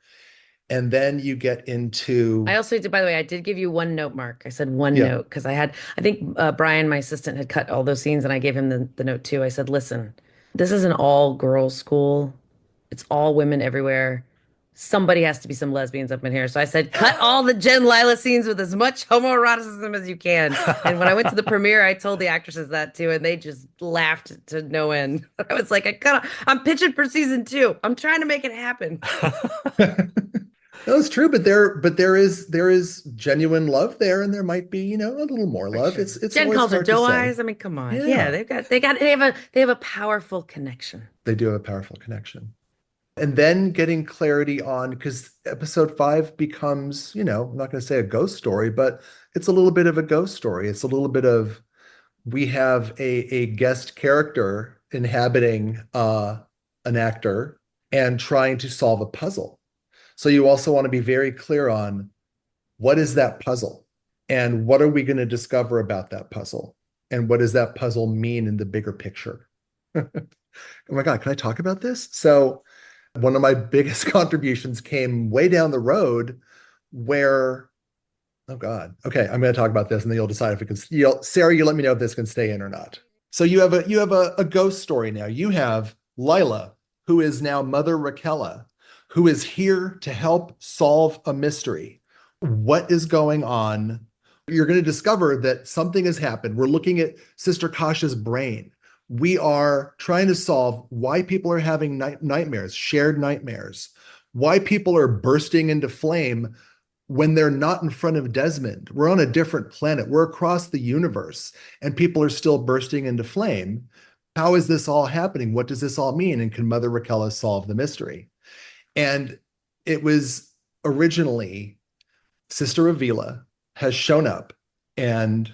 And then you get I into, also did, by the way, I did give you one note, Mark. I said one yeah, note because I think Brian, my assistant, had cut all those scenes and I gave him the note too. I said, listen, this is an all girls school. It's all women everywhere. Somebody has to be some lesbians up in here. So I said, cut all the Jen Lila scenes with as much homoeroticism as you can. And when I went to the premiere, I told the actresses that too, and they just laughed to no end. I was like, I'm pitching for season two. I'm trying to make it happen. no, it's true, but there is genuine love there, and there might be, a little more For love. sure. It's Jen always calls her hard to doe say. eyes. I mean, come on. Yeah, Yeah, they have a powerful connection. they do have a powerful connection. And then getting clarity on because episode five becomes, I'm not going to say a ghost story, but it's a little bit of a ghost story. It's a little bit of we have a guest character inhabiting an actor and trying to solve a puzzle. So you also want to be very clear on what is that puzzle and what are we going to discover about that puzzle and what does that puzzle mean in the bigger picture. Oh my God, can I talk about this? So one of my biggest contributions came way down the road where, oh God, okay, I'm going to talk about this and then you'll decide if it can, Sarah, you let me know if this can stay in or not. So you have a ghost story now. You have Lila, who is now Mother Raquella, who is here to help solve a mystery. What is going on? You're going to discover that something has happened. We're looking at Sister Kasha's brain. We are trying to solve why people are having nightmares, shared nightmares, why people are bursting into flame when they're not in front of Desmond. We're on a different planet. We're across the universe, and people are still bursting into flame. How is this all happening? What does this all mean? And can Mother Raquella solve the mystery? And it was originally Sister Avila has shown up and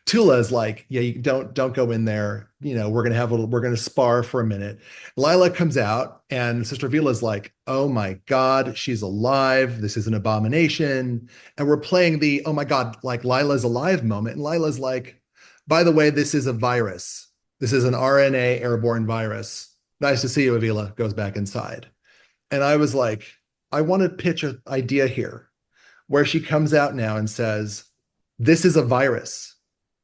Tula is like, yeah, you don't go in there. We're gonna spar for a minute. Lila comes out and Sister Avila is like, oh my God, she's alive. This is an abomination. And we're playing the oh my God, like Lila's alive moment. And Lila's like, by the way, this is a virus. This is an RNA airborne virus. Nice to see you, Avila. Goes back inside. And I was like, I want to pitch an idea here where she comes out now and says, this is a virus.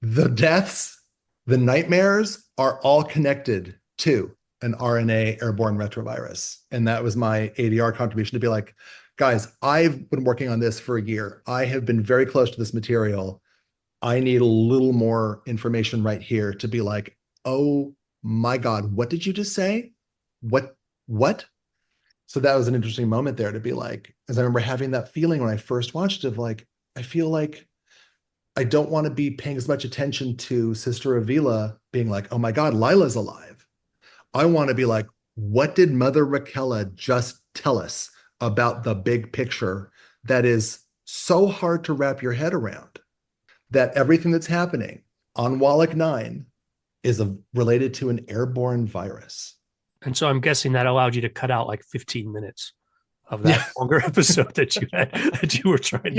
The deaths, the nightmares are all connected to an RNA airborne retrovirus. And that was my ADR contribution to be like, guys, I've been working on this for a year. I have been very close to this material. I need a little more information right here to be like, oh my God, what did you just say? What? So that was an interesting moment there to be like, as I remember having that feeling when I first watched it of like, I feel like I don't want to be paying as much attention to Sister Avila being like, oh my God, Lila's alive. I want to be like, what did Mother Raquella just tell us about the big picture that is so hard to wrap your head around? That everything that's happening on Wallach 9 is related to an airborne virus. And so I'm guessing that allowed you to cut out like 15 minutes of that Yeah. longer episode that you had that you were trying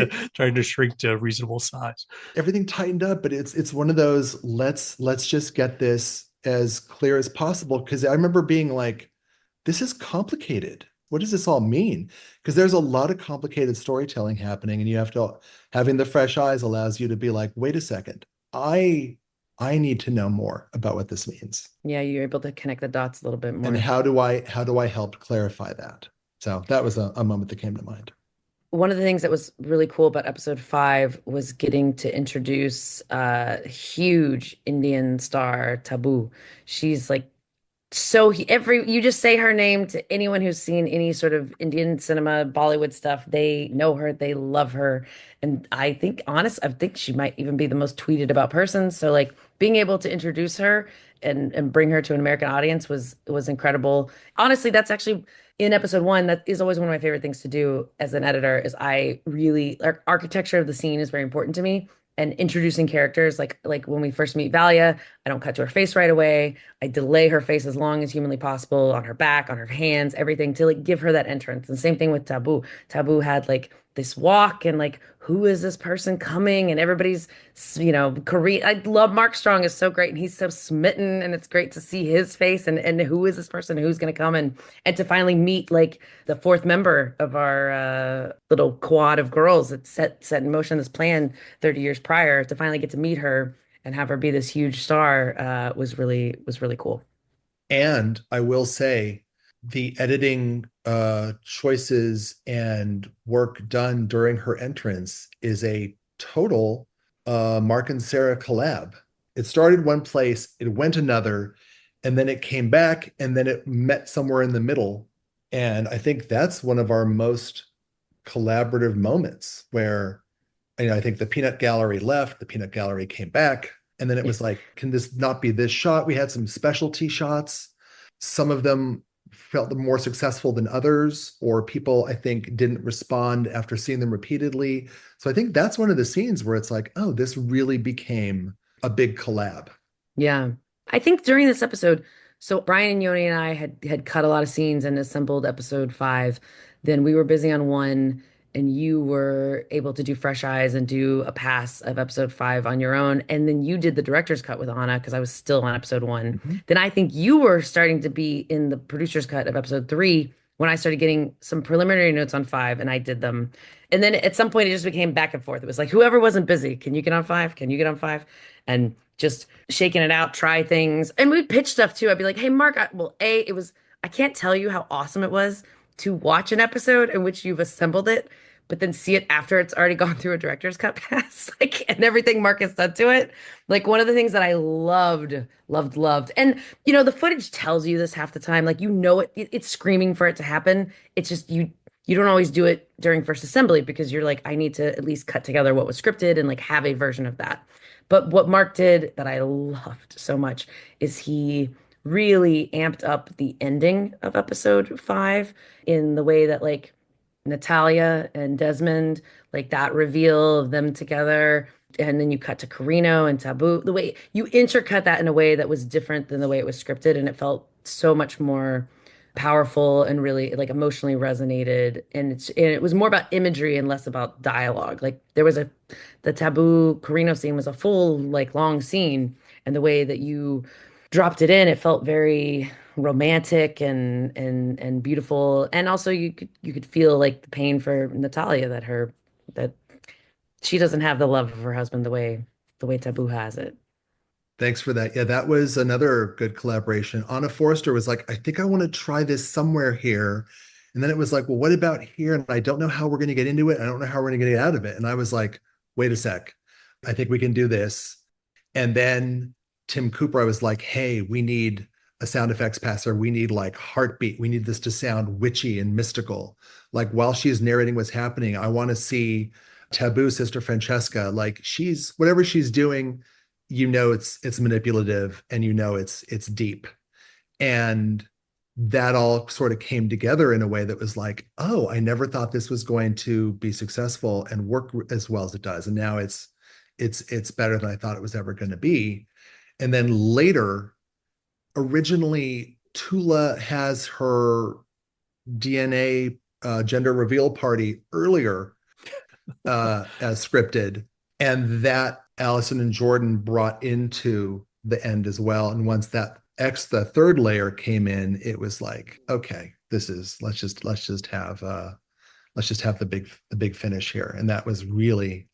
to shrink to a reasonable size. Everything tightened up, but it's one of those let's just get this as clear as possible. Because I remember being like, this is complicated. What does this all mean? Because there's a lot of complicated storytelling happening, and you have to having the fresh eyes allows you to be like, wait a second, I need to know more about what this means. Yeah, you're able to connect the dots a little bit And more. how do I help clarify that? So that was a moment that came to mind. One of the things that was really cool about episode five was getting to introduce huge Indian star Taboo. She's like So you just say her name to anyone who's seen any sort of Indian cinema, Bollywood stuff, they know her, they love her. And I think she might even be the most tweeted about person. So like being able to introduce her and bring her to an American audience was incredible. Honestly, that's actually in episode one, that is always one of my favorite things to do as an editor is I really architecture of the scene is very important to me. And introducing characters like when we first meet Valia, I don't cut to her face right away. I delay her face as long as humanly possible on her back, on her hands, everything to like give her that entrance. And same thing with Taboo. Taboo had like this walk and like, who is this person coming? And everybody's, Korean. I love Mark Strong is so great and he's so smitten and it's great to see his face and who is this person? Who's going to come and to finally meet like the fourth member of our little quad of girls that set in motion this plan 30 years prior to finally get to meet her and have her be this huge star was really cool. And I will say the editing choices and work done during her entrance is a total Mark and Sarah collab. It started one place, it went another, and then it came back, and then it met somewhere in the middle. And I think that's one of our most collaborative moments where I think the peanut gallery left, the peanut gallery came back, and then it was like, can this not be this shot? We had some specialty shots. Some of them felt more successful than others, or people I think didn't respond after seeing them repeatedly. So I think that's one of the scenes where it's like, oh, this really became a big collab. Yeah. I think during this episode, so Brian and Yoni and I had cut a lot of scenes and assembled episode five. Then we were busy on one, and you were able to do Fresh Eyes and do a pass of episode five on your own. And then you did the director's cut with Anna because I was still on episode one. Mhm. Then I think you were starting to be in the producer's cut of episode three when I started getting some preliminary notes on five and I did them. And then at some point it just became back and forth. It was like whoever wasn't busy, can you get on five? Can you get on five? And just shaking it out, try things. And we'd pitch stuff too. I'd be like, hey, Mark, I can't tell you how awesome it was to watch an episode in which you've assembled it, but then see it after it's already gone through a director's cut pass, like, and everything Mark has done to it. Like, one of the things that I loved. And, the footage tells you this half the time. Like, it's screaming for it to happen. It's just, you don't always do it during first assembly because you're like, I need to at least cut together what was scripted and like have a version of that. But what Mark did that I loved so much is he really amped up the ending of episode five in the way that like Natalia and Desmond, like that reveal of them together. And then you cut to Carino and Taboo. The way you intercut that in a way that was different than the way it was scripted, and it felt so much more powerful and really like emotionally resonated. And it was more about imagery and less about dialogue. Like the Taboo Carino scene was a full like long scene, and the way that you dropped it in, it felt very romantic and beautiful. And also you could feel like the pain for Natalia that she doesn't have the love of her husband the way Taboo has it. Thanks for that. Yeah, that was another good collaboration. Anna Forrester was like, I think I want to try this somewhere here. And then it was like, well, what about here? And I don't know how we're going to get into it. I don't know how we're going to get out of it. And I was like, wait a sec. I think we can do this. And then Tim Cooper, I was like, hey, we need a sound effects passer. We need like heartbeat. We need this to sound witchy and mystical. Like while she's narrating what's happening, I want to see Taboo Sister Francesca. Like she's whatever she's doing, it's manipulative and it's deep. And that all sort of came together in a way that was like, oh, I never thought this was going to be successful and work as well as it does. And now it's better than I thought it was ever going to be. And then later, originally Tula has her DNA gender reveal party earlier as scripted, and that Allison and Jordan brought into the end as well. And once the third layer came in, it was like, okay, let's just have the big finish here. And that was really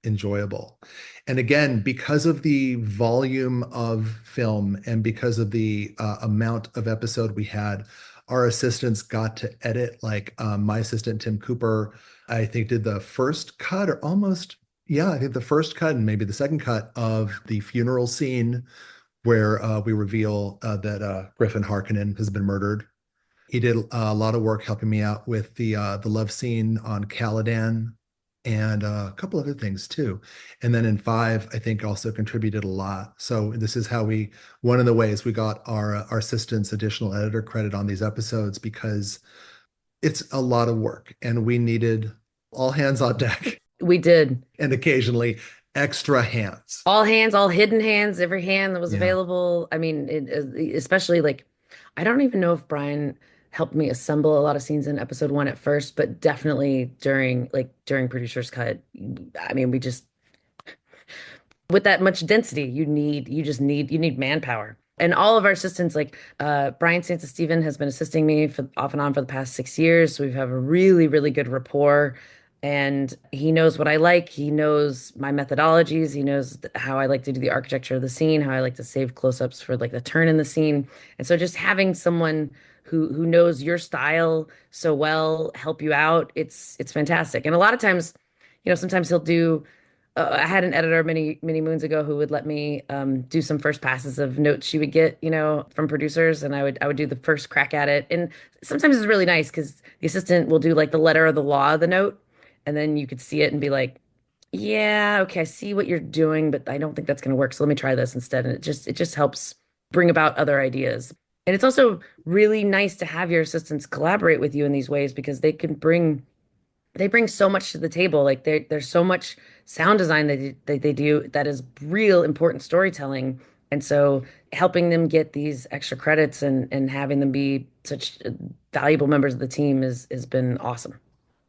enjoyable. And again, because of the volume of film and because of the amount of episode we had, our assistants got to edit. Like my assistant Tim Cooper, I think did the first cut or almost, yeah, I think the first cut and maybe the second cut of the funeral scene where we reveal that Griffin Harkonnen has been murdered. He did a lot of work helping me out with the love scene on Caladan and a couple other things too. And then in five, I think also contributed a lot. So this is how we one of the ways we got our assistants additional editor credit on these episodes because it's a lot of work and we needed all hands on deck We did. and occasionally extra hands. All hands, all hidden hands, every hand that was Yeah. available. I mean, especially like, I don't even know if Brian helped me assemble a lot of scenes in episode one at first, but definitely during producer's cut. I mean, we just with that much density, you need manpower. And all of our assistants, like Brian Santa Steven has been assisting me for off and on for the past 6 years. So we have a really, really good rapport. And he knows what I like. He knows my methodologies. He knows how I like to do the architecture of the scene, how I like to save close-ups for like the turn in the scene. And so just having someone who knows your style so well help you out, it's fantastic. And a lot of times, sometimes he'll do I had an editor many moons ago who would let me do some first passes of notes she would get, from producers, and I would do the first crack at it. And sometimes it's really nice because the assistant will do like the letter of the law of the note, and then you could see it and be like, "Yeah, okay, I see what you're doing, but I don't think that's going to work. So let me try this instead." And it just helps bring about other ideas. And it's also really nice to have your assistants collaborate with you in these ways because they bring so much to the table. Like there's so much sound design that they do that is real important storytelling. And so helping them get these extra credits and having them be such valuable members of the team has been awesome.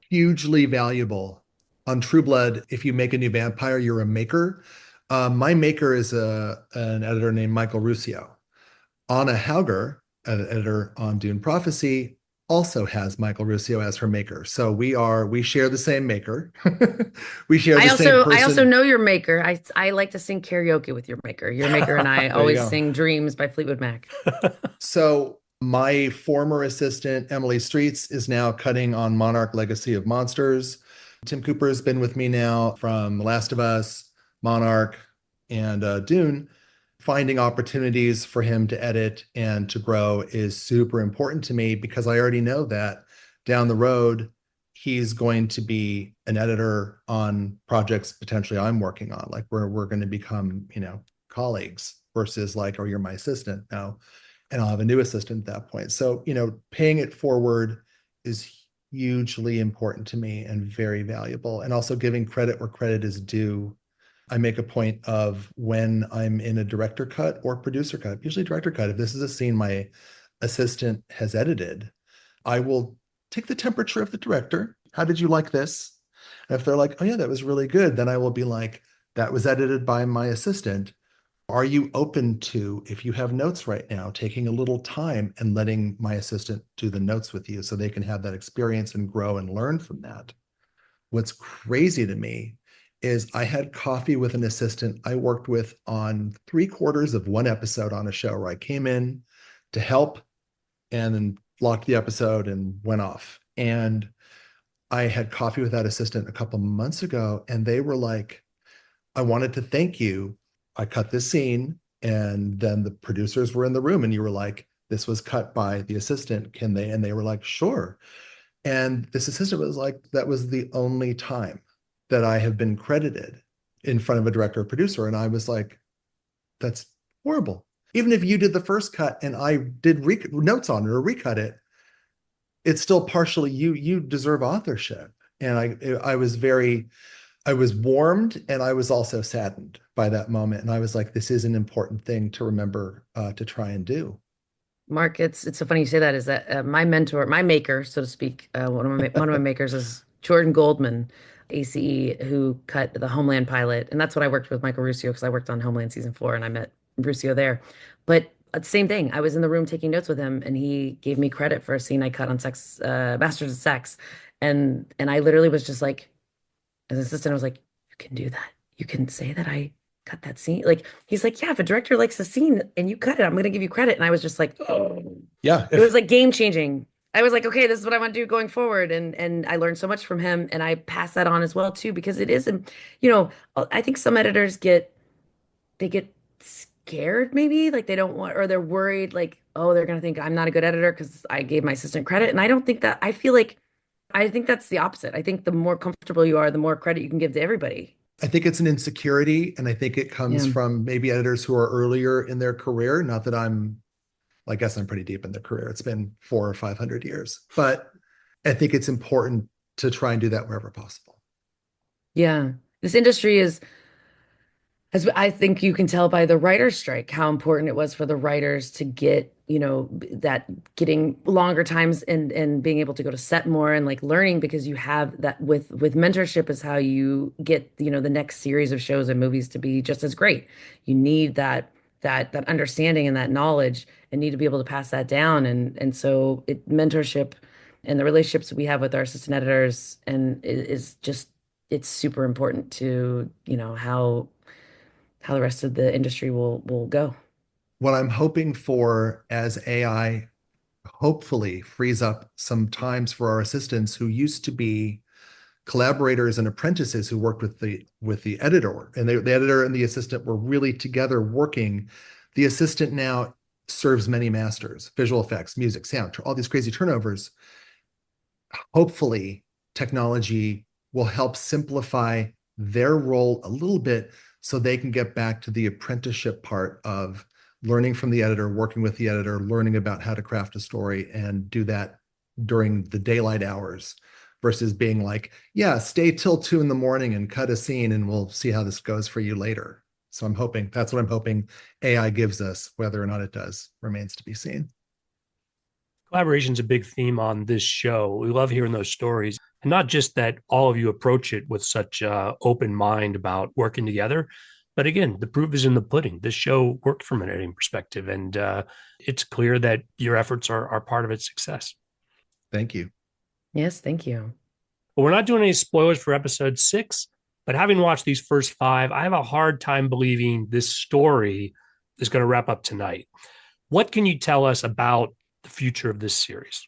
Hugely valuable. On True Blood, if you make a new vampire, you're a maker. My maker is an editor named Michael Ruscio. Anna Hauger, an editor on Dune Prophecy, also has Michael Ruscio as her maker. So we share the same maker. We share I the same also I also person. know your maker. I like to sing karaoke with your maker. Your maker and I There you always go. sing Dreams by Fleetwood Mac. So my former assistant, Emily Streets, is now cutting on Monarch Legacy of Monsters. Tim Cooper has been with me now from The Last of Us, Monarch, and Dune. Finding opportunities for him to edit and to grow is super important to me because I already know that down the road, he's going to be an editor on projects potentially I'm working on, like where we're going to become, colleagues versus like, oh, you're my assistant now. And I'll have a new assistant at that point. So, paying it forward is hugely important to me and very valuable. And also giving credit where credit is due. I make a point of when I'm in a director cut or producer cut, usually director cut. If this is a scene my assistant has edited, I will take the temperature of the director. How did you like this? And if they're like, oh yeah, that was really good, then I will be like, that was edited by my assistant. Are you open to, if you have notes right now, taking a little time and letting my assistant do the notes with you so they can have that experience and grow and learn from that? What's crazy to me is I had coffee with an assistant I worked with on 3/4 of one episode on a show where I came in to help and then blocked the episode and went off. And I had coffee with that assistant a couple months ago, and they were like, I wanted to thank you. I cut this scene, and then the producers were in the room, and you were like, this was cut by the assistant. Can they? And they were like, sure. And this assistant was like, that was the only time that I have been credited in front of a director or producer. And I was like, that's horrible. Even if you did the first cut and I did notes on it or recut it, it's still partially you deserve authorship. And I was warmed and I was also saddened by that moment. And I was like, this is an important thing to remember to try and do. Mark, it's so funny you say that. Is that my mentor, my maker, so to speak, one of my makers is Jordan Goldman, ACE, who cut the Homeland pilot, and that's what I worked with Michael Ruscio because I worked on Homeland season 4, and I met Ruscio there. But same thing, I was in the room taking notes with him, and he gave me credit for a scene I cut on Sex, Masters of Sex, and I literally was just like, as an assistant, I was like, you can do that. You can say that I cut that scene. Like he's like, yeah, if a director likes a scene and you cut it, I'm gonna give you credit. And I was just like, oh, Yeah. it was like game changing. I was like, okay, this is what I want to do going forward. And I learned so much from him, and I pass that on as well too, because it is, I think some editors get scared, maybe like they don't want, or they're worried, like, oh, they're gonna think I'm not a good editor because I gave my assistant credit. And I don't think that. I think that's the opposite. I think the more comfortable you are, the more credit you can give to everybody. I think it's an insecurity, and I think it comes Yeah. from maybe editors who are earlier in their career. Not that I guess I'm pretty deep in their career. It's been 400 or 500 years, but I think it's important to try and do that wherever possible. Yeah. This industry is, as I think you can tell by the writer's strike, how important it was for the writers to get, that getting longer times and being able to go to set more and like learning, because you have that with mentorship is how you get, the next series of shows and movies to be just as great. You need that understanding and that knowledge and need to be able to pass that down. And so mentorship and the relationships we have with our assistant editors and is just, it's super important to, how the rest of the industry will go. What I'm hoping for as AI hopefully frees up some times for our assistants who used to be collaborators and apprentices who worked with the editor, and the editor and the assistant were really together working. The assistant now serves many masters, visual effects, music, sound, all these crazy turnovers. Hopefully technology will help simplify their role a little bit so they can get back to the apprenticeship part of learning from the editor, working with the editor, learning about how to craft a story, and do that during the daylight hours versus being like, yeah, stay till 2 a.m. and cut a scene and we'll see how this goes for you later. So that's what I'm hoping AI gives us. Whether or not it does remains to be seen. Collaboration is a big theme on this show. We love hearing those stories. And not just that all of you approach it with such open mind about working together, but again, the proof is in the pudding. This show worked from an editing perspective, and it's clear that your efforts are part of its success. Thank you. Yes, thank you. But we're not doing any spoilers for episode 6, but having watched these first 5, I have a hard time believing this story is going to wrap up tonight. What can you tell us about the future of this series?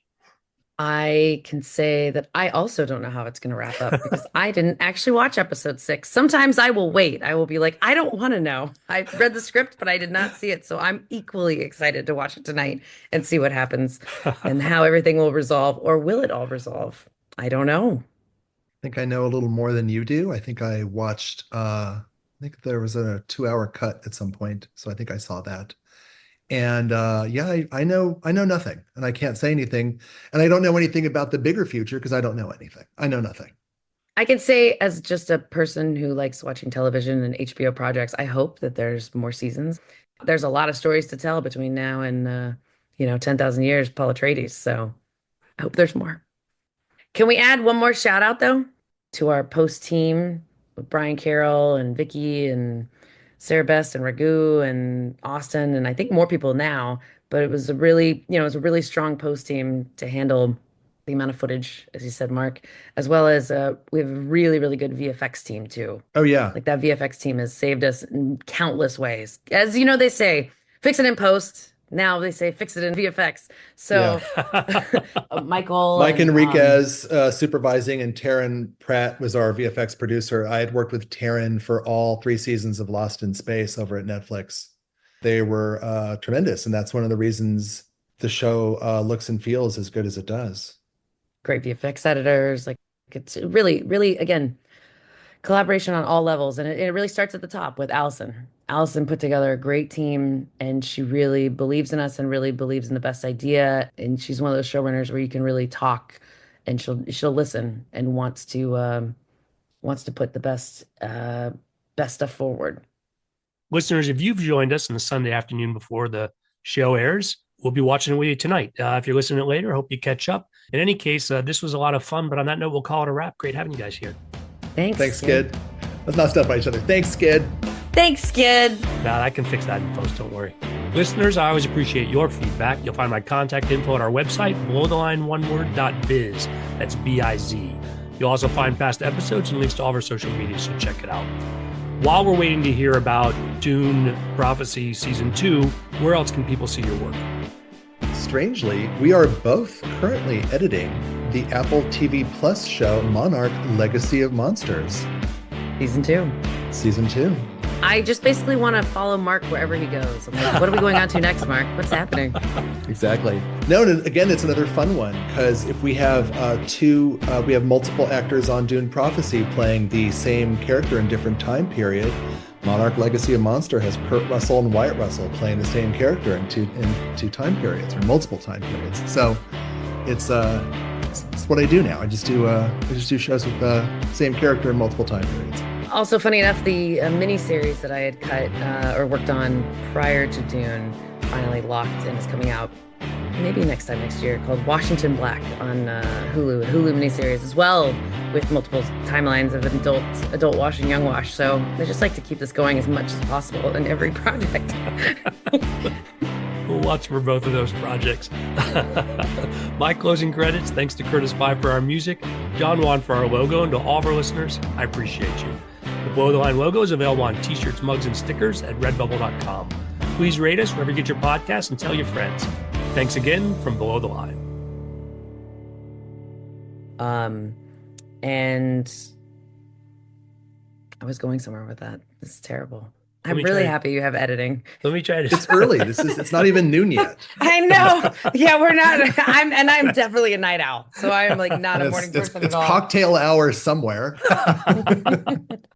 I can say that I also don't know how it's going to wrap up because I didn't actually watch episode 6. Sometimes I will wait. I will be like, I don't want to know. I read the script, but I did not see it. So I'm equally excited to watch it tonight and see what happens and how everything will resolve, or will it all resolve? I don't know. I think I know a little more than you do. I think I watched, I think there was a 2-hour cut at some point. So I think I saw that. And yeah, I know nothing, and I can't say anything. And I don't know anything about the bigger future because I don't know anything. I know nothing. I can say, as just a person who likes watching television and HBO projects, I hope that there's more seasons. There's a lot of stories to tell between now and 10,000 years, Paul Atreides. So I hope there's more. Can we add one more shout out though to our post team with Brian Carroll and Vicky and Sarah Best and Ragu and Austin and I think more people now, but it was it was a really strong post team to handle the amount of footage, as you said, Mark, as well as we have a really, really good VFX team too. Oh yeah. Like that VFX team has saved us in countless ways. As you know, they say, fix it in post. Now they say fix it in VFX. So Michael Mike and, Enriquez supervising, and Taryn Pratt was our VFX producer. I had worked with Taryn for all 3 seasons of Lost in Space over at Netflix. They were tremendous, and that's one of the reasons the show looks and feels as good as it does. great VFX editors. Like it's really, really, again, collaboration on all levels. And it really starts at the top with Allison. Allison put together a great team, and she really believes in us and really believes in the best idea. And she's one of those showrunners where you can really talk, and she'll listen and wants to put the best stuff forward. Listeners, if you've joined us on the Sunday afternoon before the show airs, we'll be watching it with you tonight. If you're listening to it later, I hope you catch up. In any case, this was a lot of fun, but on that note, we'll call it a wrap. Great having you guys here. Thanks, Skid. Let's not step by each other. Thanks, Skid. Thanks, Skid. Nah, I can fix that in post, don't worry. Listeners, I always appreciate your feedback. You'll find my contact info at our website, belowtheline1word.biz. That's B-I-Z. You'll also find past episodes and links to all of our social media, so check it out. While we're waiting to hear about Dune Prophecy Season 2, where else can people see your work? Strangely, we are both currently editing the Apple TV Plus show Monarch: Legacy of Monsters. Season 2. Season 2. I just basically want to follow Mark wherever he goes. I'm like, what are we going on to next, Mark? What's happening? Exactly. No, and again, it's another fun one because if we have we have multiple actors on Dune Prophecy playing the same character in different time period. Monarch Legacy of Monster has Kurt Russell and Wyatt Russell playing the same character in two time periods or multiple time periods. So it's what I do now. I just do shows with the same character in multiple time periods. Also, funny enough, the miniseries that I had cut or worked on prior to Dune finally locked and is coming out maybe next year, called Washington Black on Hulu miniseries as well, with multiple timelines of adult wash and young wash. So they just like to keep this going as much as possible in every project. We'll watch for both of those projects. My closing credits, thanks to Curtis Pye for our music, John Wan for our logo, and to all of our listeners, I appreciate you. The Below the Line logo is available on t-shirts, mugs, and stickers at redbubble.com. Please rate us wherever you get your podcasts and tell your friends. Thanks again from Below the Line. And I was going somewhere with that. This is terrible. Let I'm me really try- happy you have editing. Let me try to. It's early. It's not even noon yet. I know. Yeah, we're not. I'm definitely a night owl. So I'm like not a morning It's person at all. cocktail hour somewhere.